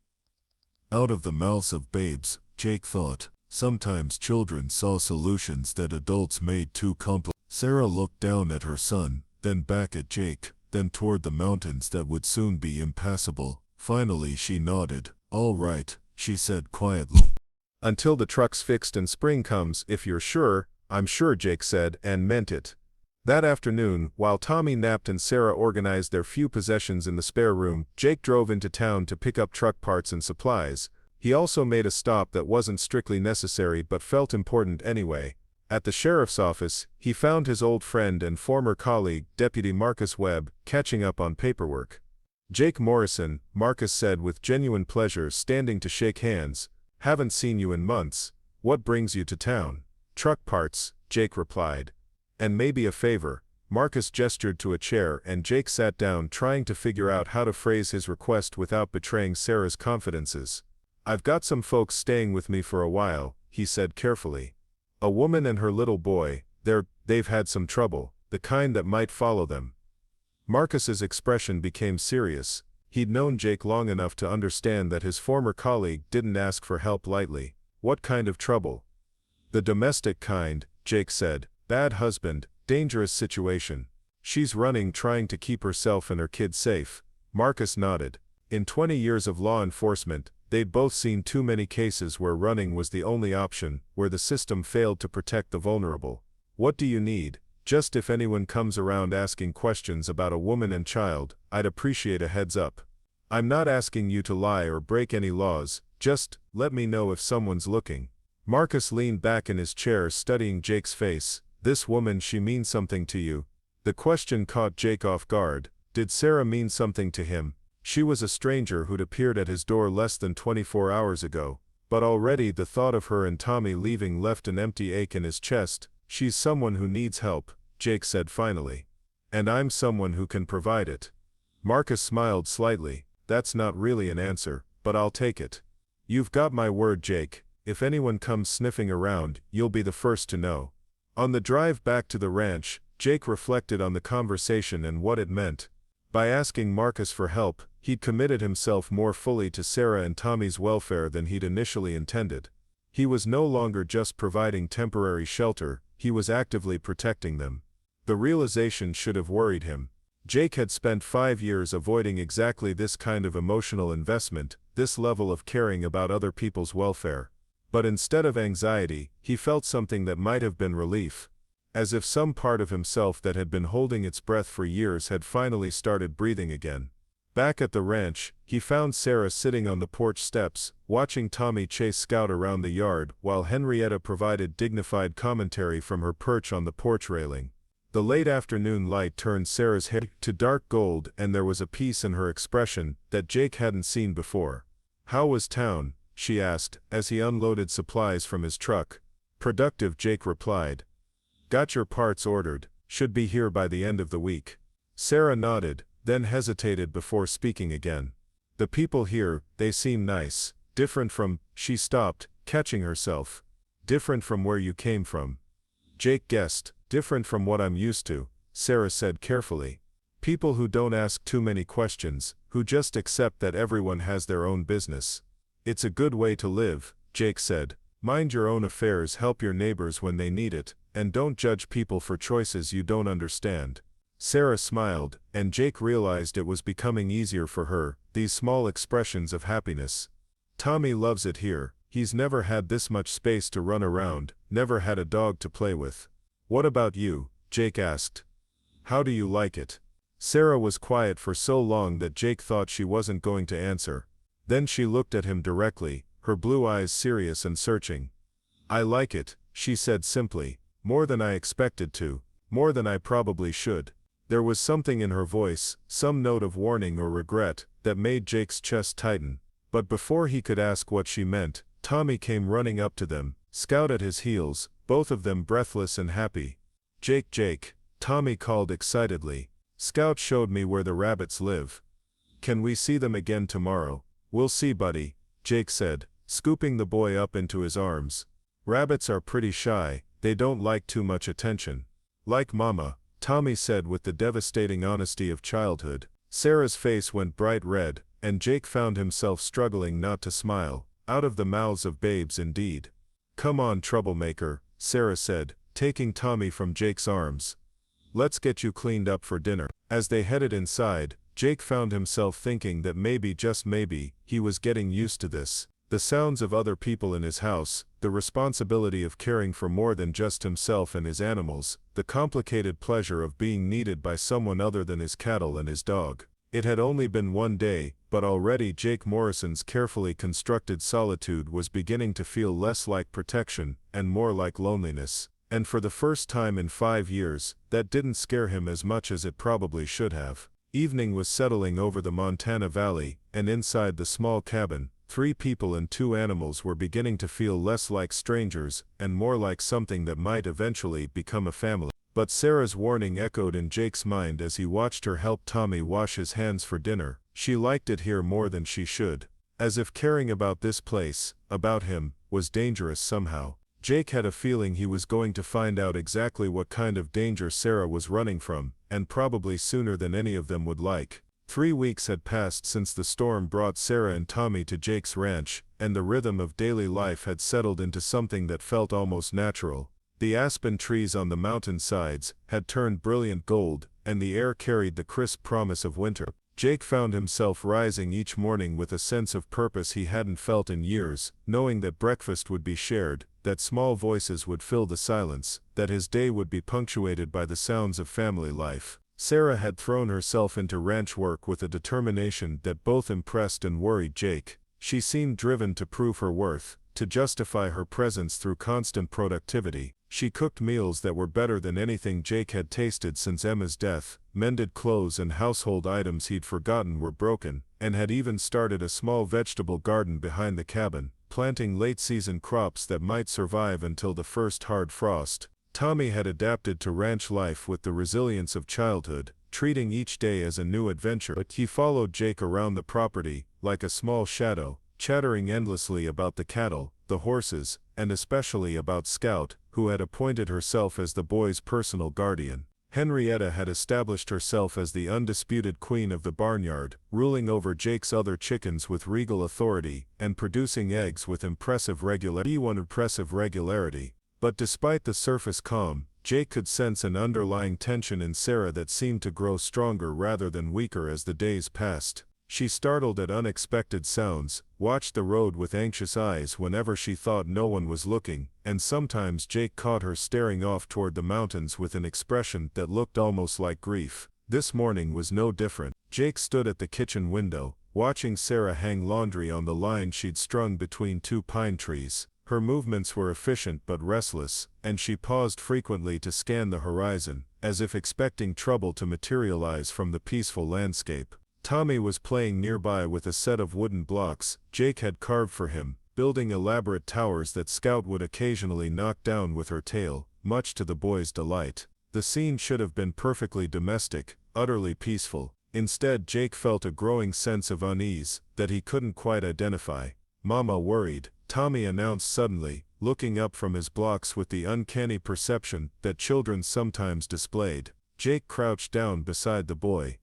Out of the mouths of babes, Jake thought. Sometimes children saw solutions that adults made too complex. Sarah looked down at her son, then back at Jake, then toward the mountains that would soon be impassable. Finally she nodded. All right, she said quietly. Until the truck's fixed and spring comes, if you're sure. I'm sure, Jake said, and meant it. That afternoon, while Tommy napped and Sarah organized their few possessions in the spare room, Jake drove into town to pick up truck parts and supplies. He also made a stop that wasn't strictly necessary but felt important anyway. At the sheriff's office, he found his old friend and former colleague, Deputy Marcus Webb, catching up on paperwork. Jake Morrison, Marcus said with genuine pleasure, standing to shake hands. Haven't seen you in months. What brings you to town? Truck parts, Jake replied. And maybe a favor. Marcus gestured to a chair and Jake sat down, trying to figure out how to phrase his request without betraying Sarah's confidences. I've got some folks staying with me for a while, he said carefully. A woman and her little boy. They've had some trouble, the kind that might follow them. Marcus's expression became serious. He'd known Jake long enough to understand that his former colleague didn't ask for help lightly. What kind of trouble? The domestic kind, Jake said. Bad husband, dangerous situation. She's running, trying to keep herself and her kids safe. Marcus nodded. In 20 years of law enforcement, they'd both seen too many cases where running was the only option, where the system failed to protect the vulnerable. What do you need? Just if anyone comes around asking questions about a woman and child, I'd appreciate a heads up. I'm not asking you to lie or break any laws, just let me know if someone's looking. Marcus leaned back in his chair, studying Jake's face. This woman, she mean something to you? The question caught Jake off guard. Did Sarah mean something to him? She was a stranger who'd appeared at his door less than 24 hours ago, but already the thought of her and Tommy leaving left an empty ache in his chest. She's someone who needs help, Jake said finally. And I'm someone who can provide it. Marcus smiled slightly. That's not really an answer, but I'll take it. You've got my word, Jake. If anyone comes sniffing around, you'll be the first to know. On the drive back to the ranch, Jake reflected on the conversation and what it meant. By asking Marcus for help, he'd committed himself more fully to Sarah and Tommy's welfare than he'd initially intended. He was no longer just providing temporary shelter, he was actively protecting them. The realization should have worried him. Jake had spent 5 years avoiding exactly this kind of emotional investment, this level of caring about other people's welfare. But instead of anxiety, he felt something that might have been relief. As if some part of himself that had been holding its breath for years had finally started breathing again. Back at the ranch, he found Sarah sitting on the porch steps, watching Tommy chase Scout around the yard while Henrietta provided dignified commentary from her perch on the porch railing. The late afternoon light turned Sarah's hair to dark gold, and there was a peace in her expression that Jake hadn't seen before. "How was town?" she asked, as he unloaded supplies from his truck. "Productive," Jake replied. "Got your parts ordered, should be here by the end of the week." Sarah nodded, then hesitated before speaking again. "The people here, they seem nice. Different from," she stopped, catching herself. "Different from where you came from." Jake guessed. "Different from what I'm used to," Sarah said carefully. "People who don't ask too many questions, who just accept that everyone has their own business." "It's a good way to live," Jake said. "Mind your own affairs, help your neighbors when they need it, and don't judge people for choices you don't understand." Sarah smiled, and Jake realized it was becoming easier for her, these small expressions of happiness. "Tommy loves it here. He's never had this much space to run around, never had a dog to play with." "What about you?" Jake asked. "How do you like it?" Sarah was quiet for so long that Jake thought she wasn't going to answer. Then she looked at him directly, her blue eyes serious and searching. "I like it," she said simply. "More than I expected to. More than I probably should." There was something in her voice, some note of warning or regret, that made Jake's chest tighten. But before he could ask what she meant, Tommy came running up to them, Scout at his heels, both of them breathless and happy. Jake, Tommy called excitedly. "Scout showed me where the rabbits live. Can we see them again tomorrow?" "We'll see, buddy," Jake said, scooping the boy up into his arms. "Rabbits are pretty shy, they don't like too much attention." "Like Mama," Tommy said with the devastating honesty of childhood. Sarah's face went bright red, and Jake found himself struggling not to smile. Out of the mouths of babes indeed. "Come on, troublemaker," Sarah said, taking Tommy from Jake's arms. "Let's get you cleaned up for dinner." As they headed inside, Jake found himself thinking that maybe, just maybe, he was getting used to this. The sounds of other people in his house, the responsibility of caring for more than just himself and his animals, the complicated pleasure of being needed by someone other than his cattle and his dog. It had only been one day, but already Jake Morrison's carefully constructed solitude was beginning to feel less like protection, and more like loneliness. And for the first time in 5 years, that didn't scare him as much as it probably should have. Evening was settling over the Montana Valley, and inside the small cabin, 3 people and 2 animals were beginning to feel less like strangers, and more like something that might eventually become a family. But Sarah's warning echoed in Jake's mind as he watched her help Tommy wash his hands for dinner. She liked it here more than she should. As if caring about this place, about him, was dangerous somehow. Jake had a feeling he was going to find out exactly what kind of danger Sarah was running from, and probably sooner than any of them would like. 3 weeks had passed since the storm brought Sarah and Tommy to Jake's ranch, and the rhythm of daily life had settled into something that felt almost natural. The aspen trees on the mountain sides had turned brilliant gold, and the air carried the crisp promise of winter. Jake found himself rising each morning with a sense of purpose he hadn't felt in years, knowing that breakfast would be shared, that small voices would fill the silence, that his day would be punctuated by the sounds of family life. Sarah had thrown herself into ranch work with a determination that both impressed and worried Jake. She seemed driven to prove her worth, to justify her presence through constant productivity. She cooked meals that were better than anything Jake had tasted since Emma's death, mended clothes and household items he'd forgotten were broken, and had even started a small vegetable garden behind the cabin, planting late-season crops that might survive until the first hard frost. Tommy had adapted to ranch life with the resilience of childhood, treating each day as a new adventure. But he followed Jake around the property, like a small shadow, chattering endlessly about the cattle, the horses, and especially about Scout, who had appointed herself as the boy's personal guardian. Henrietta had established herself as the undisputed queen of the barnyard, ruling over Jake's other chickens with regal authority, and producing eggs with impressive regularity. But despite the surface calm, Jake could sense an underlying tension in Sarah that seemed to grow stronger rather than weaker as the days passed. She startled at unexpected sounds, watched the road with anxious eyes whenever she thought no one was looking, and sometimes Jake caught her staring off toward the mountains with an expression that looked almost like grief. This morning was no different. Jake stood at the kitchen window, watching Sarah hang laundry on the line she'd strung between two pine trees. Her movements were efficient but restless, and she paused frequently to scan the horizon, as if expecting trouble to materialize from the peaceful landscape. Tommy was playing nearby with a set of wooden blocks Jake had carved for him, building elaborate towers that Scout would occasionally knock down with her tail, much to the boy's delight. The scene should have been perfectly domestic, utterly peaceful. Instead, Jake felt a growing sense of unease that he couldn't quite identify. "Mama worried," Tommy announced suddenly, looking up from his blocks with the uncanny perception that children sometimes displayed. Jake crouched down beside the boy.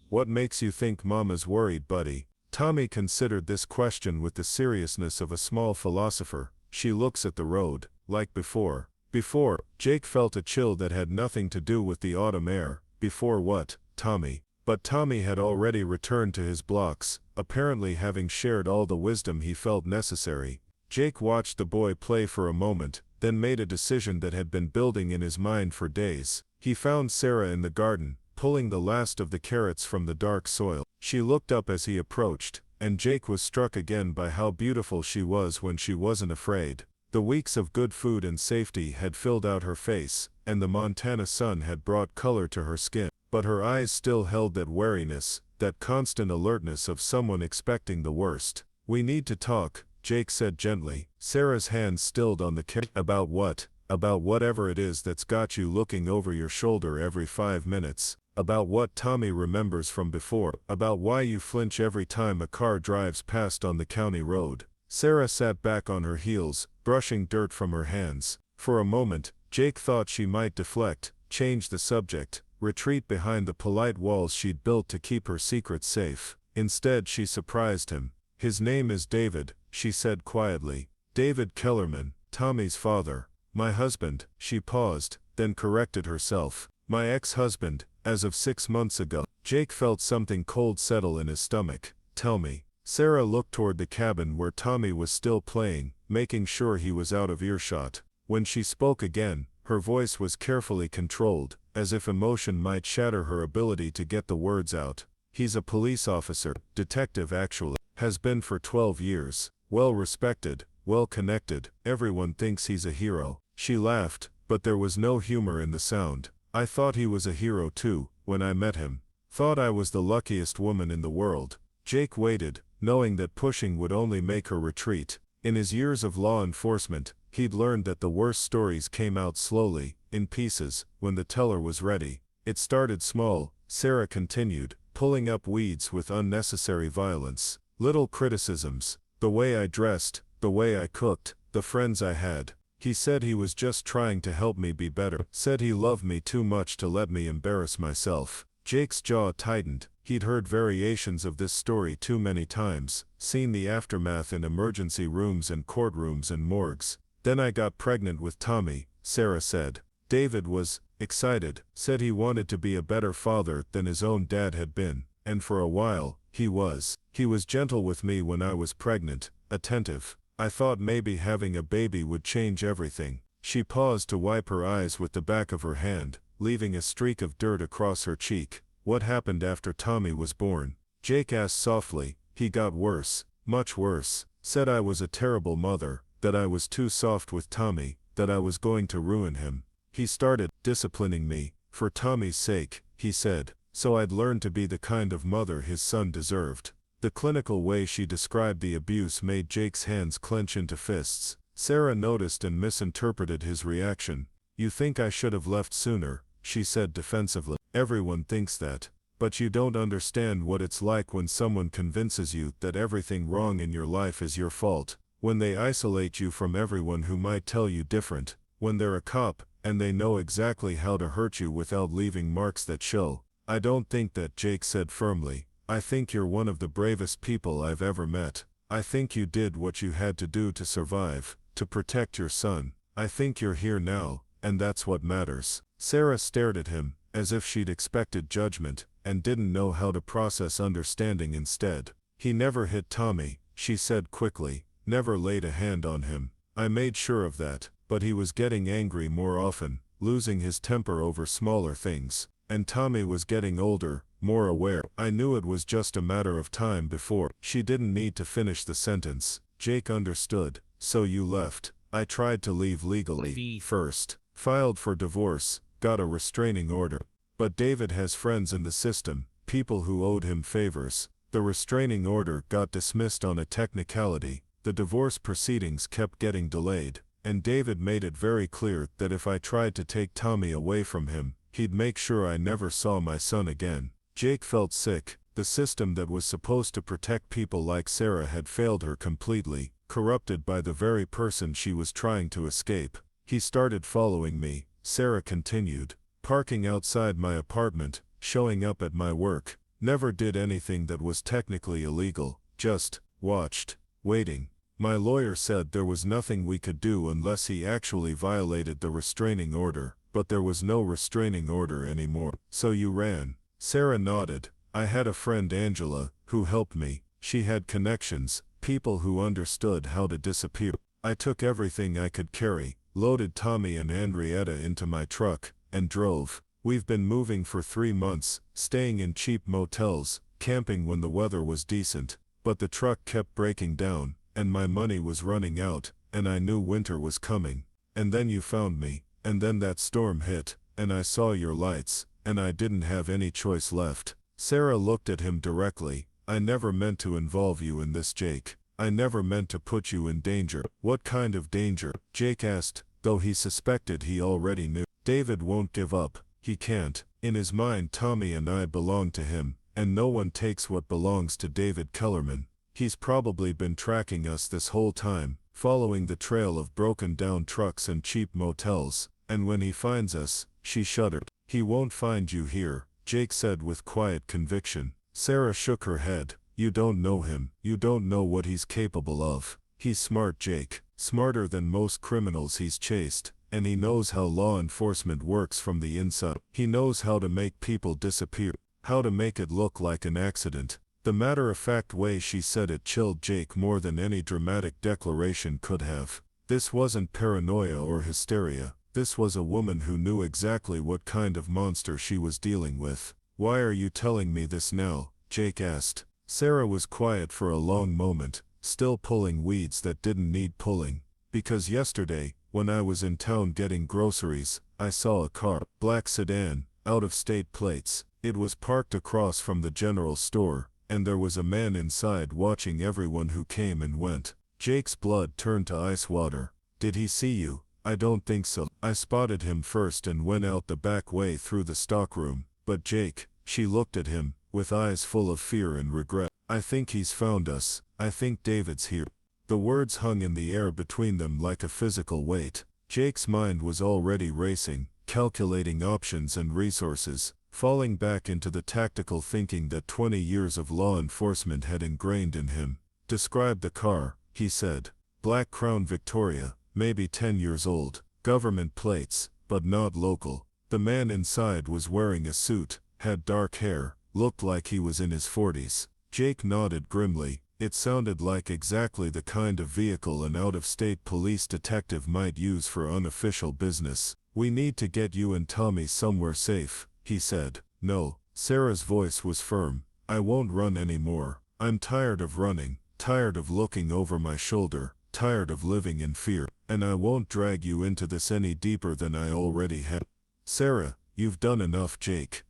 "What makes you think Mama's worried, buddy?" Tommy considered this question with the seriousness of a small philosopher. "She looks at the road, like before." Before, Jake felt a chill that had nothing to do with the autumn air. Before what, Tommy? But Tommy had already returned to his blocks, apparently having shared all the wisdom he felt necessary. Jake watched the boy play for a moment, then made a decision that had been building in his mind for days. He found Sarah in the garden, pulling the last of the carrots from the dark soil. She looked up as he approached, and Jake was struck again by how beautiful she was when she wasn't afraid. The weeks of good food and safety had filled out her face, and the Montana sun had brought color to her skin. But her eyes still held that wariness, that constant alertness of someone expecting the worst. "We need to talk," Jake said gently. Sarah's hand stilled on the carrot. "About what?" "About whatever it is that's got you looking over your shoulder every 5 minutes. About what Tommy remembers from before. About why you flinch every time a car drives past on the county road." Sarah sat back on her heels, brushing dirt from her hands. For a moment, Jake thought she might deflect, change the subject, retreat behind the polite walls she'd built to keep her secrets safe. Instead, she surprised him. "His name is David," she said quietly. "David Kellerman, Tommy's father." "My husband," she paused, then corrected herself. "My ex-husband, as of 6 months ago." Jake felt something cold settle in his stomach. "Tell me." Sarah looked toward the cabin where Tommy was still playing, making sure he was out of earshot. When she spoke again, her voice was carefully controlled, as if emotion might shatter her ability to get the words out. "He's a police officer, detective actually. Has been for 12 years. Well respected, well connected. Everyone thinks he's a hero." She laughed, but there was no humor in the sound. "I thought he was a hero too, when I met him. Thought I was the luckiest woman in the world." Jake waited, knowing that pushing would only make her retreat. In his years of law enforcement, he'd learned that the worst stories came out slowly, in pieces, when the teller was ready. "It started small," Sarah continued, pulling up weeds with unnecessary violence. "Little criticisms. The way I dressed, the way I cooked, the friends I had. He said he was just trying to help me be better. Said he loved me too much to let me embarrass myself." Jake's jaw tightened. He'd heard variations of this story too many times, seen the aftermath in emergency rooms and courtrooms and morgues. "Then I got pregnant with Tommy," Sarah said. "David was excited, said he wanted to be a better father than his own dad had been, and for a while, he was. He was gentle with me when I was pregnant, attentive. I thought maybe having a baby would change everything." She paused to wipe her eyes with the back of her hand, leaving a streak of dirt across her cheek. "What happened after Tommy was born?" Jake asked softly. "He got worse, much worse. Said I was a terrible mother, that I was too soft with Tommy, that I was going to ruin him. He started disciplining me, for Tommy's sake, he said, so I'd learn to be the kind of mother his son deserved." The clinical way she described the abuse made Jake's hands clench into fists. Sarah noticed and misinterpreted his reaction. "You think I should have left sooner," she said defensively. "Everyone thinks that. But you don't understand what it's like when someone convinces you that everything wrong in your life is your fault. When they isolate you from everyone who might tell you different. When they're a cop, and they know exactly how to hurt you without leaving marks that show." "I don't think that," Jake said firmly. "I think you're one of the bravest people I've ever met. I think you did what you had to do to survive, to protect your son. I think you're here now, and that's what matters. Sarah stared at him, as if she'd expected judgment, and didn't know how to process understanding instead. He never hit Tommy, she said quickly, never laid a hand on him. I made sure of that, but he was getting angry more often, losing his temper over smaller things. And Tommy was getting older, more aware. I knew it was just a matter of time before. She didn't need to finish the sentence. Jake understood. So you left. I tried to leave legally first. Filed for divorce, got a restraining order. But David has friends in the system, people who owed him favors. The restraining order got dismissed on a technicality. The divorce proceedings kept getting delayed. And David made it very clear that if I tried to take Tommy away from him, he'd make sure I never saw my son again. Jake felt sick. The system that was supposed to protect people like Sarah had failed her completely, corrupted by the very person she was trying to escape. He started following me, Sarah continued, parking outside my apartment, showing up at my work. Never did anything that was technically illegal, just watched, waiting. My lawyer said there was nothing we could do unless he actually violated the restraining order, but there was no restraining order anymore. So you ran? Sarah nodded. I had a friend, Angela, who helped me. She had connections, people who understood how to disappear. I took everything I could carry, loaded Tommy and Andrietta into my truck, and drove. We've been moving for 3 months, staying in cheap motels, camping when the weather was decent, but the truck kept breaking down, and my money was running out, and I knew winter was coming. And then you found me, and then that storm hit, and I saw your lights, and I didn't have any choice left. Sarah looked at him directly. I never meant to involve you in this, Jake. I never meant to put you in danger. What kind of danger? Jake asked, though he suspected he already knew. David won't give up. He can't. In his mind, Tommy and I belong to him, and no one takes what belongs to David Kellerman. He's probably been tracking us this whole time, following the trail of broken down trucks and cheap motels, and when he finds us, she shuddered. He won't find you here, Jake said with quiet conviction. Sarah shook her head. You don't know him. You don't know what he's capable of. He's smart, Jake. Smarter than most criminals he's chased, and he knows how law enforcement works from the inside. He knows how to make people disappear, how to make it look like an accident. The matter-of-fact way she said it chilled Jake more than any dramatic declaration could have. This wasn't paranoia or hysteria. This was a woman who knew exactly what kind of monster she was dealing with. Why are you telling me this now? Jake asked. Sarah was quiet for a long moment, still pulling weeds that didn't need pulling. Because yesterday, when I was in town getting groceries, I saw a car, black sedan, out-of-state plates. It was parked across from the general store, and there was a man inside watching everyone who came and went. Jake's blood turned to ice water. Did he see you? I don't think so. I spotted him first and went out the back way through the stockroom. But Jake, she looked at him, with eyes full of fear and regret. I think he's found us. I think David's here. The words hung in the air between them like a physical weight. Jake's mind was already racing, calculating options and resources, falling back into the tactical thinking that 20 years of law enforcement had ingrained in him. Describe the car, he said. Black Crown Victoria, maybe 10 years old. Government plates, but not local. The man inside was wearing a suit, had dark hair, looked like he was in his 40s. Jake nodded grimly. It sounded like exactly the kind of vehicle an out-of-state police detective might use for unofficial business. We need to get you and Tommy somewhere safe, he said. No, Sarah's voice was firm. I won't run anymore. I'm tired of running, tired of looking over my shoulder, tired of living in fear, and I won't drag you into this any deeper than I already have. Sarah, you've done enough, Jake.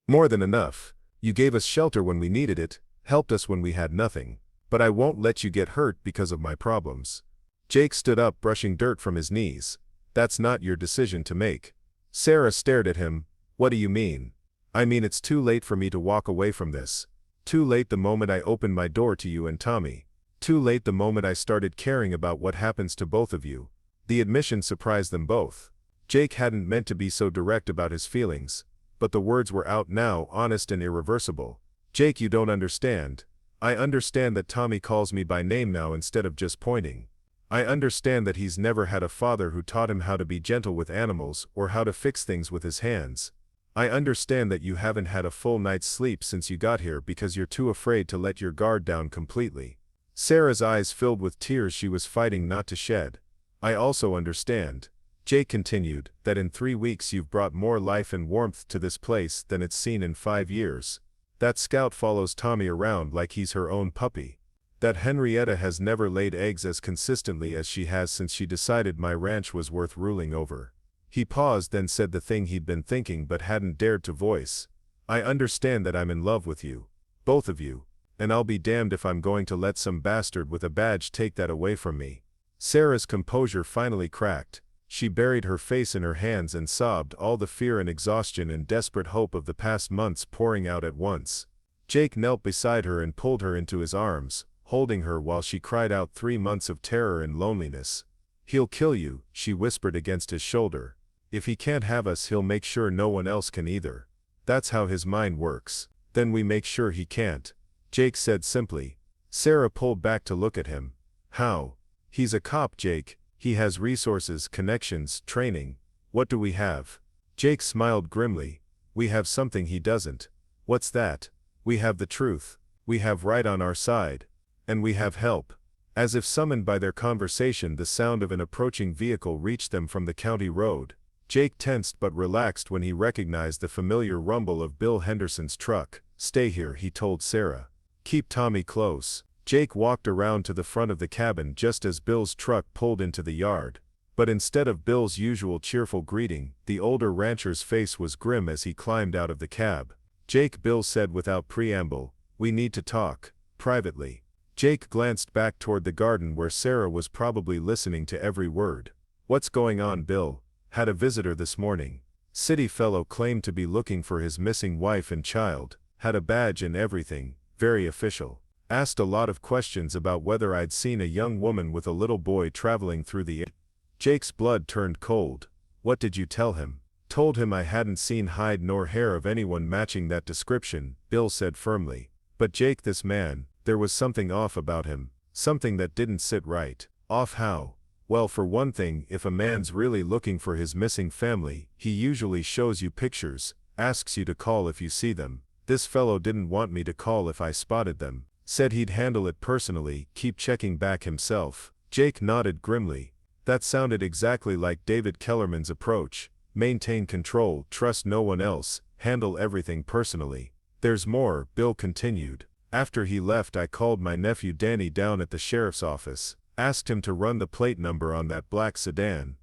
More than enough. You gave us shelter when we needed it, helped us when we had nothing. But I won't let you get hurt because of my problems. Jake stood up, brushing dirt from his knees. That's not your decision to make. Sarah stared at him. What do you mean? I mean it's too late for me to walk away from this. Too late the moment I opened my door to you and Tommy. Too late the moment I started caring about what happens to both of you. The admission surprised them both. Jake hadn't meant to be so direct about his feelings, but the words were out now, honest and irreversible. Jake, you don't understand. I understand that Tommy calls me by name now instead of just pointing. I understand that he's never had a father who taught him how to be gentle with animals or how to fix things with his hands. I understand that you haven't had a full night's sleep since you got here because you're too afraid to let your guard down completely. Sarah's eyes filled with tears she was fighting not to shed. I also understand, Jake continued, that in 3 weeks you've brought more life and warmth to this place than it's seen in 5 years. That Scout follows Tommy around like he's her own puppy. That Henrietta has never laid eggs as consistently as she has since she decided my ranch was worth ruling over. He paused, then said the thing he'd been thinking but hadn't dared to voice. I understand that I'm in love with you. Both of you. And I'll be damned if I'm going to let some bastard with a badge take that away from me. Sarah's composure finally cracked. She buried her face in her hands and sobbed, all the fear and exhaustion and desperate hope of the past months pouring out at once. Jake knelt beside her and pulled her into his arms, holding her while she cried out 3 months of terror and loneliness. He'll kill you, she whispered against his shoulder. If he can't have us, he'll make sure no one else can either. That's how his mind works. Then we make sure he can't, Jake said simply. Sarah pulled back to look at him. How? He's a cop, Jake. He has resources, connections, training. What do we have? Jake smiled grimly. We have something he doesn't. What's that? We have the truth. We have right on our side. And we have help. As if summoned by their conversation, the sound of an approaching vehicle reached them from the county road. Jake tensed but relaxed when he recognized the familiar rumble of Bill Henderson's truck. Stay here, he told Sarah. Keep Tommy close. Jake walked around to the front of the cabin just as Bill's truck pulled into the yard. But instead of Bill's usual cheerful greeting, the older rancher's face was grim as he climbed out of the cab. Jake, Bill said without preamble, we need to talk, privately. Jake glanced back toward the garden where Sarah was probably listening to every word. What's going on, Bill? Had a visitor this morning. City fellow claimed to be looking for his missing wife and child, had a badge and everything, very official. Asked a lot of questions about whether I'd seen a young woman with a little boy traveling through the air. Jake's blood turned cold. What did you tell him? Told him I hadn't seen hide nor hair of anyone matching that description, Bill said firmly. But Jake, this man, there was something off about him, something that didn't sit right. Off how? Well, for one thing, if a man's really looking for his missing family, he usually shows you pictures, asks you to call if you see them. This fellow didn't want me to call if I spotted them. Said he'd handle it personally, keep checking back himself. Jake nodded grimly. That sounded exactly like David Kellerman's approach. Maintain control, trust no one else, handle everything personally. There's more, Bill continued. After he left, I called my nephew Danny down at the sheriff's office, asked him to run the plate number on that black sedan.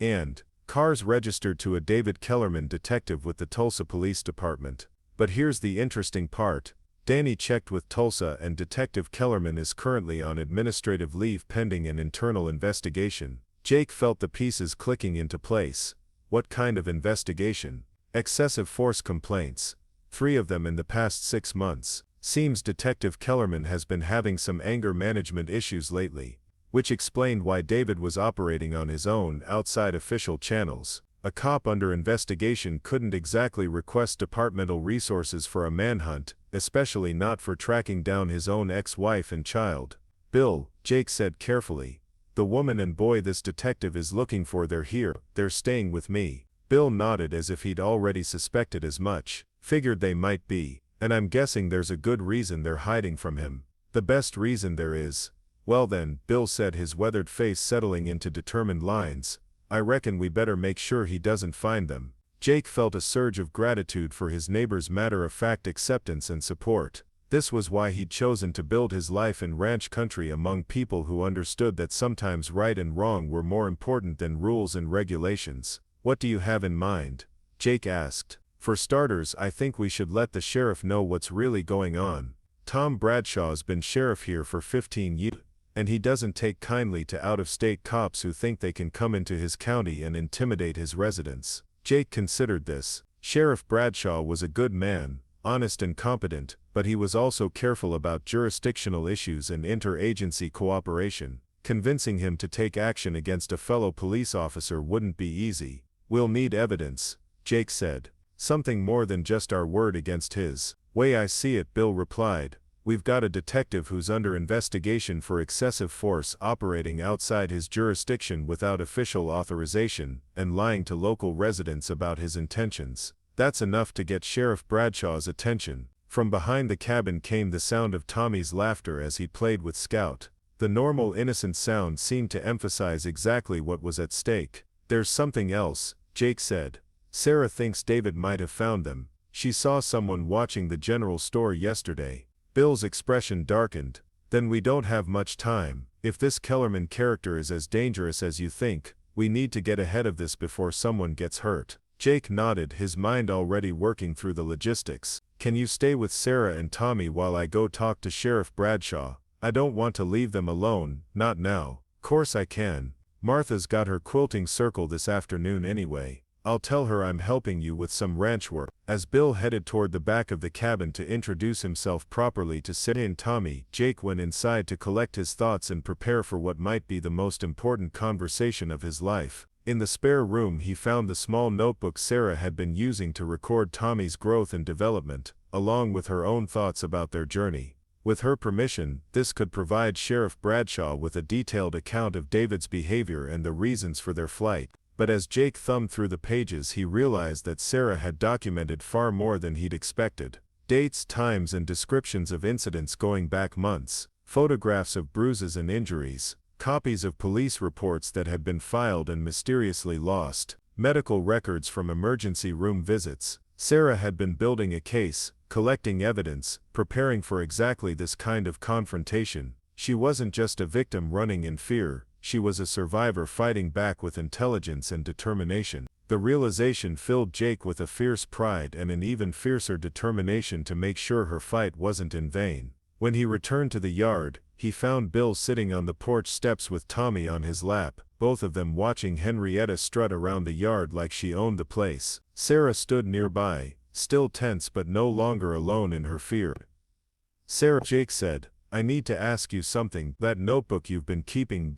And cars registered to a David Kellerman detective with the Tulsa Police Department. But here's the interesting part. Danny checked with Tulsa and Detective Kellerman is currently on administrative leave pending an internal investigation. Jake felt the pieces clicking into place. What kind of investigation? Excessive force complaints. 3 of them in the past 6 months. Seems Detective Kellerman has been having some anger management issues lately, which explained why David was operating on his own outside official channels. A cop under investigation couldn't exactly request departmental resources for a manhunt, especially not for tracking down his own ex-wife and child. Bill, Jake said carefully. The woman and boy this detective is looking for, they're here, they're staying with me. Bill nodded as if he'd already suspected as much. Figured they might be, and I'm guessing there's a good reason they're hiding from him. The best reason there is. Well then, Bill said, his weathered face settling into determined lines. I reckon we better make sure he doesn't find them. Jake felt a surge of gratitude for his neighbor's matter-of-fact acceptance and support. This was why he'd chosen to build his life in ranch country among people who understood that sometimes right and wrong were more important than rules and regulations. What do you have in mind? Jake asked. For starters, I think we should let the sheriff know what's really going on. Tom Bradshaw's been sheriff here for 15 years. And he doesn't take kindly to out-of-state cops who think they can come into his county and intimidate his residents. Jake considered this. Sheriff Bradshaw was a good man, honest and competent, but he was also careful about jurisdictional issues and interagency cooperation. Convincing him to take action against a fellow police officer wouldn't be easy. We'll need evidence, Jake said. Something more than just our word against his. Way I see it, Bill replied. We've got a detective who's under investigation for excessive force operating outside his jurisdiction without official authorization and lying to local residents about his intentions. That's enough to get Sheriff Bradshaw's attention." From behind the cabin came the sound of Tommy's laughter as he played with Scout. The normal innocent sound seemed to emphasize exactly what was at stake. "There's something else," Jake said. "Sarah thinks David might have found them. She saw someone watching the general store yesterday." Bill's expression darkened. "Then we don't have much time. If this Kellerman character is as dangerous as you think, we need to get ahead of this before someone gets hurt." Jake nodded, his mind already working through the logistics. "Can you stay with Sarah and Tommy while I go talk to Sheriff Bradshaw? I don't want to leave them alone, not now." "Course I can. Martha's got her quilting circle this afternoon anyway. I'll tell her I'm helping you with some ranch work." As Bill headed toward the back of the cabin to introduce himself properly to Sarah and Tommy, Jake went inside to collect his thoughts and prepare for what might be the most important conversation of his life. In the spare room he found the small notebook Sarah had been using to record Tommy's growth and development, along with her own thoughts about their journey. With her permission, this could provide Sheriff Bradshaw with a detailed account of David's behavior and the reasons for their flight. But as Jake thumbed through the pages he realized that Sarah had documented far more than he'd expected. Dates, times and descriptions of incidents going back months, photographs of bruises and injuries, copies of police reports that had been filed and mysteriously lost, medical records from emergency room visits. Sarah had been building a case, collecting evidence, preparing for exactly this kind of confrontation. She wasn't just a victim running in fear, she was a survivor fighting back with intelligence and determination. The realization filled Jake with a fierce pride and an even fiercer determination to make sure her fight wasn't in vain. When he returned to the yard, he found Bill sitting on the porch steps with Tommy on his lap, both of them watching Henrietta strut around the yard like she owned the place. Sarah stood nearby, still tense but no longer alone in her fear. "Sarah," Jake said, "I need to ask you something. That notebook you've been keeping,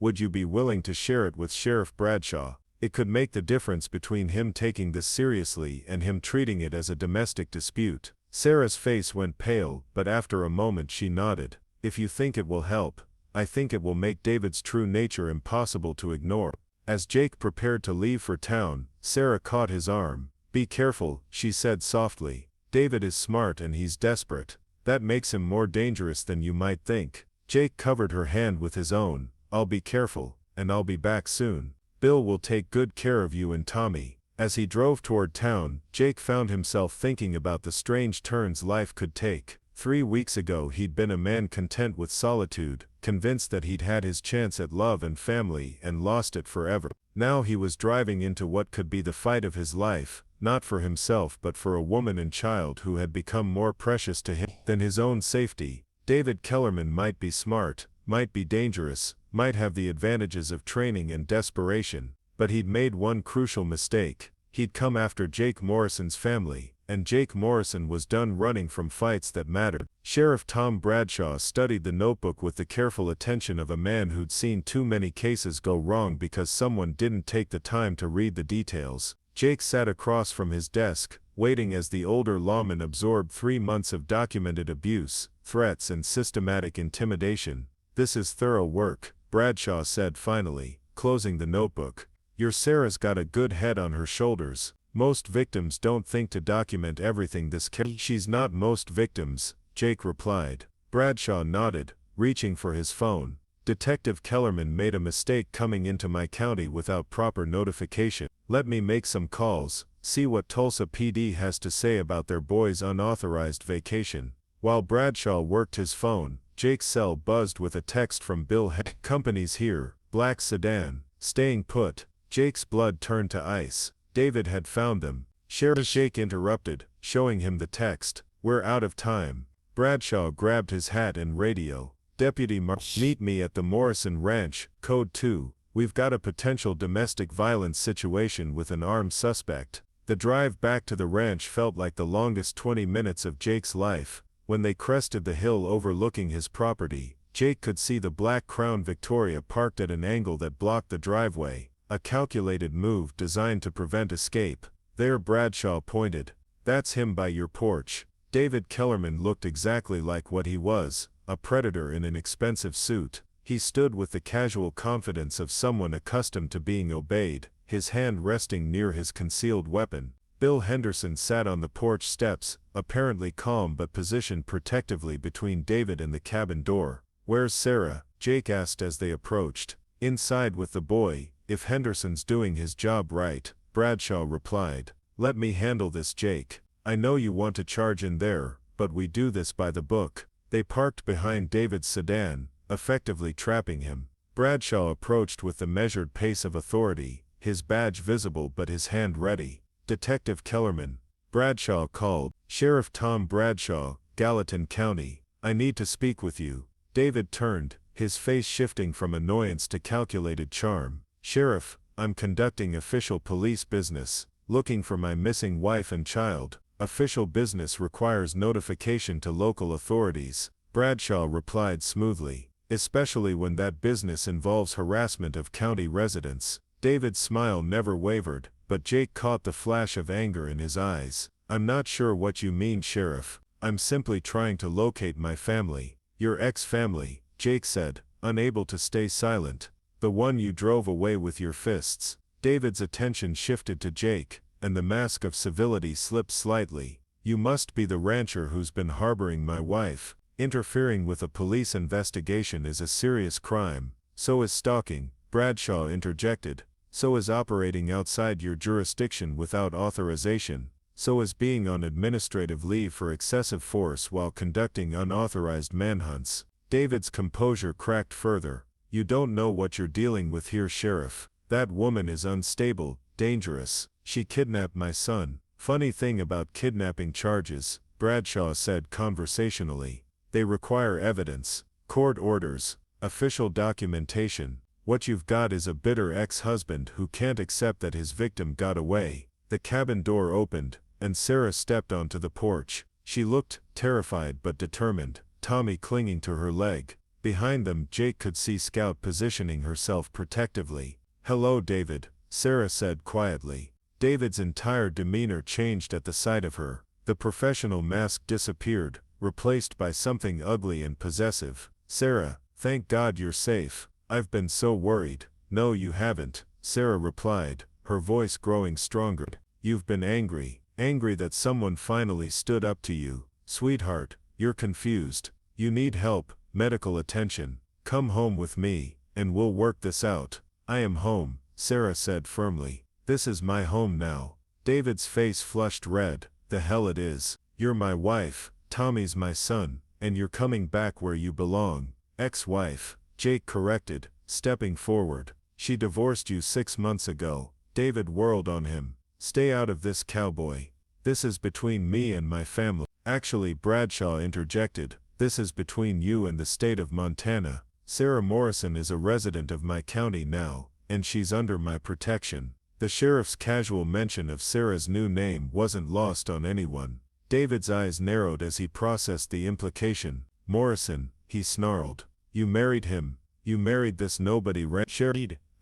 would you be willing to share it with Sheriff Bradshaw? It could make the difference between him taking this seriously and him treating it as a domestic dispute." Sarah's face went pale, but after a moment she nodded. "If you think it will help, I think it will make David's true nature impossible to ignore." As Jake prepared to leave for town, Sarah caught his arm. "Be careful," she said softly. "David is smart and he's desperate. That makes him more dangerous than you might think." Jake covered her hand with his own. "I'll be careful, and I'll be back soon. Bill will take good care of you and Tommy." As he drove toward town, Jake found himself thinking about the strange turns life could take. 3 weeks ago he'd been a man content with solitude, convinced that he'd had his chance at love and family and lost it forever. Now he was driving into what could be the fight of his life, not for himself but for a woman and child who had become more precious to him than his own safety. David Kellerman might be smart, might be dangerous, might have the advantages of training and desperation, but he'd made one crucial mistake. He'd come after Jake Morrison's family, and Jake Morrison was done running from fights that mattered. Sheriff Tom Bradshaw studied the notebook with the careful attention of a man who'd seen too many cases go wrong because someone didn't take the time to read the details. Jake sat across from his desk, waiting as the older lawman absorbed 3 months of documented abuse, threats and systematic intimidation. "This is thorough work," Bradshaw said finally, closing the notebook. "Your Sarah's got a good head on her shoulders. Most victims don't think to document everything this carefully." "She's not most victims," Jake replied. Bradshaw nodded, reaching for his phone. "Detective Kellerman made a mistake coming into my county without proper notification. Let me make some calls, see what Tulsa PD has to say about their boy's unauthorized vacation." While Bradshaw worked his phone, Jake's cell buzzed with a text from Bill. "Company's here, black sedan, staying put." Jake's blood turned to ice. David had found them. Sheriff Jake interrupted, showing him the text. "We're out of time." Bradshaw grabbed his hat and radio. "Deputy meet me at the Morrison Ranch, Code 2. We've got a potential domestic violence situation with an armed suspect." The drive back to the ranch felt like the longest 20 minutes of Jake's life. When they crested the hill overlooking his property, Jake could see the black Crown Victoria parked at an angle that blocked the driveway, a calculated move designed to prevent escape. "There," Bradshaw pointed. "That's him by your porch." David Kellerman looked exactly like what he was, a predator in an expensive suit. He stood with the casual confidence of someone accustomed to being obeyed, his hand resting near his concealed weapon. Bill Henderson sat on the porch steps, apparently calm but positioned protectively between David and the cabin door. "Where's Sarah?" Jake asked as they approached. "Inside with the boy, if Henderson's doing his job right," Bradshaw replied. "Let me handle this, Jake. I know you want to charge in there, but we do this by the book." They parked behind David's sedan, effectively trapping him. Bradshaw approached with the measured pace of authority, his badge visible but his hand ready. "Detective Kellerman," Bradshaw called. "Sheriff Tom Bradshaw, Gallatin County. I need to speak with you." David turned, his face shifting from annoyance to calculated charm. "Sheriff, I'm conducting official police business, looking for my missing wife and child. Official business requires notification to local authorities," Bradshaw replied smoothly, "especially when that business involves harassment of county residents." David's smile never wavered, but Jake caught the flash of anger in his eyes. "I'm not sure what you mean, Sheriff. I'm simply trying to locate my family." "Your ex-family," Jake said, unable to stay silent. "The one you drove away with your fists." David's attention shifted to Jake, and the mask of civility slipped slightly. "You must be the rancher who's been harboring my wife. Interfering with a police investigation is a serious crime. So is stalking," Bradshaw interjected. "So is operating outside your jurisdiction without authorization. So is being on administrative leave for excessive force while conducting unauthorized manhunts." David's composure cracked further. "You don't know what you're dealing with here, Sheriff. That woman is unstable, dangerous. She kidnapped my son." "Funny thing about kidnapping charges," Bradshaw said conversationally. "They require evidence, court orders, official documentation. What you've got is a bitter ex-husband who can't accept that his victim got away." The cabin door opened, and Sarah stepped onto the porch. She looked terrified but determined, Tommy clinging to her leg. Behind them, Jake could see Scout positioning herself protectively. "Hello, David," Sarah said quietly. David's entire demeanor changed at the sight of her. The professional mask disappeared, replaced by something ugly and possessive. "Sarah, thank God you're safe. I've been so worried." "No, you haven't," Sarah replied, her voice growing stronger. "You've been angry that someone finally stood up to you. Sweetheart, you're confused. You need help, medical attention. Come home with me, and we'll work this out." "I am home," Sarah said firmly. "This is my home now." David's face flushed red. "The hell it is. You're my wife, Tommy's my son, and you're coming back where you belong." "Ex-wife," Jake corrected, stepping forward. "She divorced you 6 months ago." David whirled on him. "Stay out of this, cowboy. This is between me and my family." "Actually," Bradshaw interjected, "this is between you and the state of Montana. Sarah Morrison is a resident of my county now, and she's under my protection." The sheriff's casual mention of Sarah's new name wasn't lost on anyone. David's eyes narrowed as he processed the implication. "Morrison," he snarled. "You married him. You married this nobody rancher."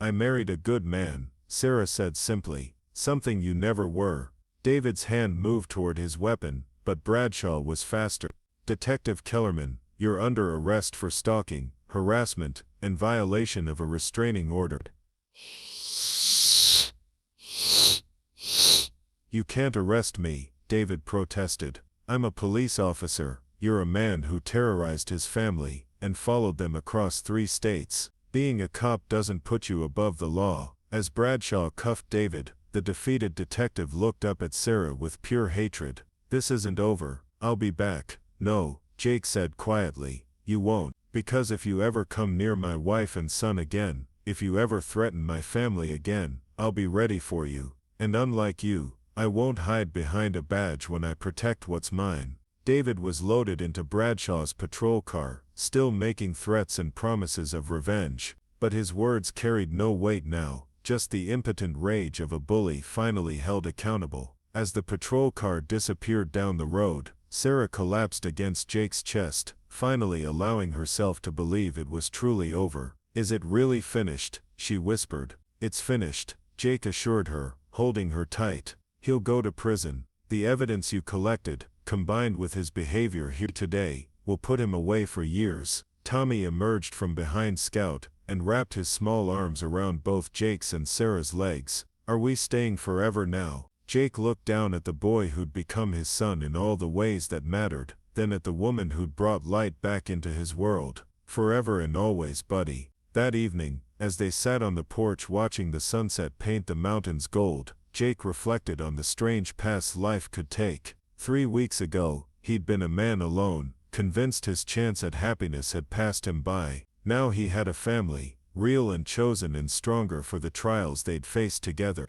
"I married a good man," Sarah said simply. "Something you never were." David's hand moved toward his weapon, but Bradshaw was faster. "Detective Kellerman, you're under arrest for stalking, harassment, and violation of a restraining order." "You can't arrest me," David protested. "I'm a police officer. You're a man who terrorized his family and followed them across 3 states. Being a cop doesn't put you above the law." As Bradshaw cuffed David, the defeated detective looked up at Sarah with pure hatred. "This isn't over. I'll be back." "No," Jake said quietly, "you won't, because if you ever come near my wife and son again, if you ever threaten my family again, I'll be ready for you. And unlike you, I won't hide behind a badge when I protect what's mine." David was loaded into Bradshaw's patrol car, still making threats and promises of revenge, but his words carried no weight now, just the impotent rage of a bully finally held accountable. As the patrol car disappeared down the road, Sarah collapsed against Jake's chest, finally allowing herself to believe it was truly over. "Is it really finished?" she whispered. "It's finished," Jake assured her, holding her tight. "He'll go to prison. The evidence you collected, combined with his behavior here today, will put him away for years. Tommy emerged from behind Scout and wrapped his small arms around both Jake's and Sarah's legs. Are we staying forever now? Jake looked down at the boy who'd become his son in all the ways that mattered, then at the woman who'd brought light back into his world. Forever and always, buddy. That evening, as they sat on the porch watching the sunset paint the mountains gold, Jake reflected on the strange paths life could take. 3 weeks ago, he'd been a man alone, convinced his chance at happiness had passed him by. Now he had a family, real and chosen and stronger for the trials they'd faced together.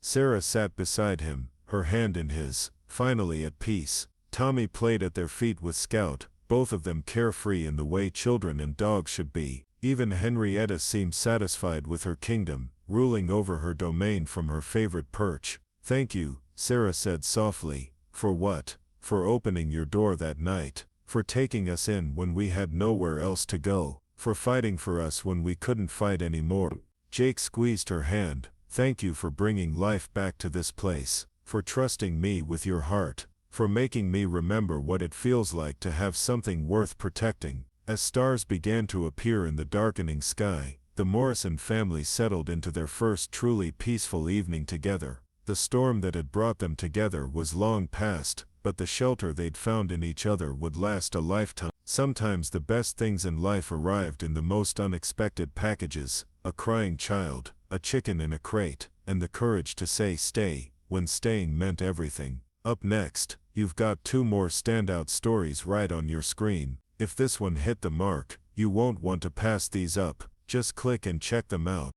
Sarah sat beside him, her hand in his, finally at peace. Tommy played at their feet with Scout, both of them carefree in the way children and dogs should be. Even Henrietta seemed satisfied with her kingdom, ruling over her domain from her favorite perch. Thank you, Sarah said softly. For what? For opening your door that night. For taking us in when we had nowhere else to go. For fighting for us when we couldn't fight anymore. Jake squeezed her hand. Thank you for bringing life back to this place. For trusting me with your heart. For making me remember what it feels like to have something worth protecting. As stars began to appear in the darkening sky, the Morrison family settled into their first truly peaceful evening together. The storm that had brought them together was long past, but the shelter they'd found in each other would last a lifetime. Sometimes the best things in life arrived in the most unexpected packages: a crying child, a chicken in a crate, and the courage to say stay, when staying meant everything. Up next, you've got 2 more standout stories right on your screen. If this one hit the mark, you won't want to pass these up. Just click and check them out.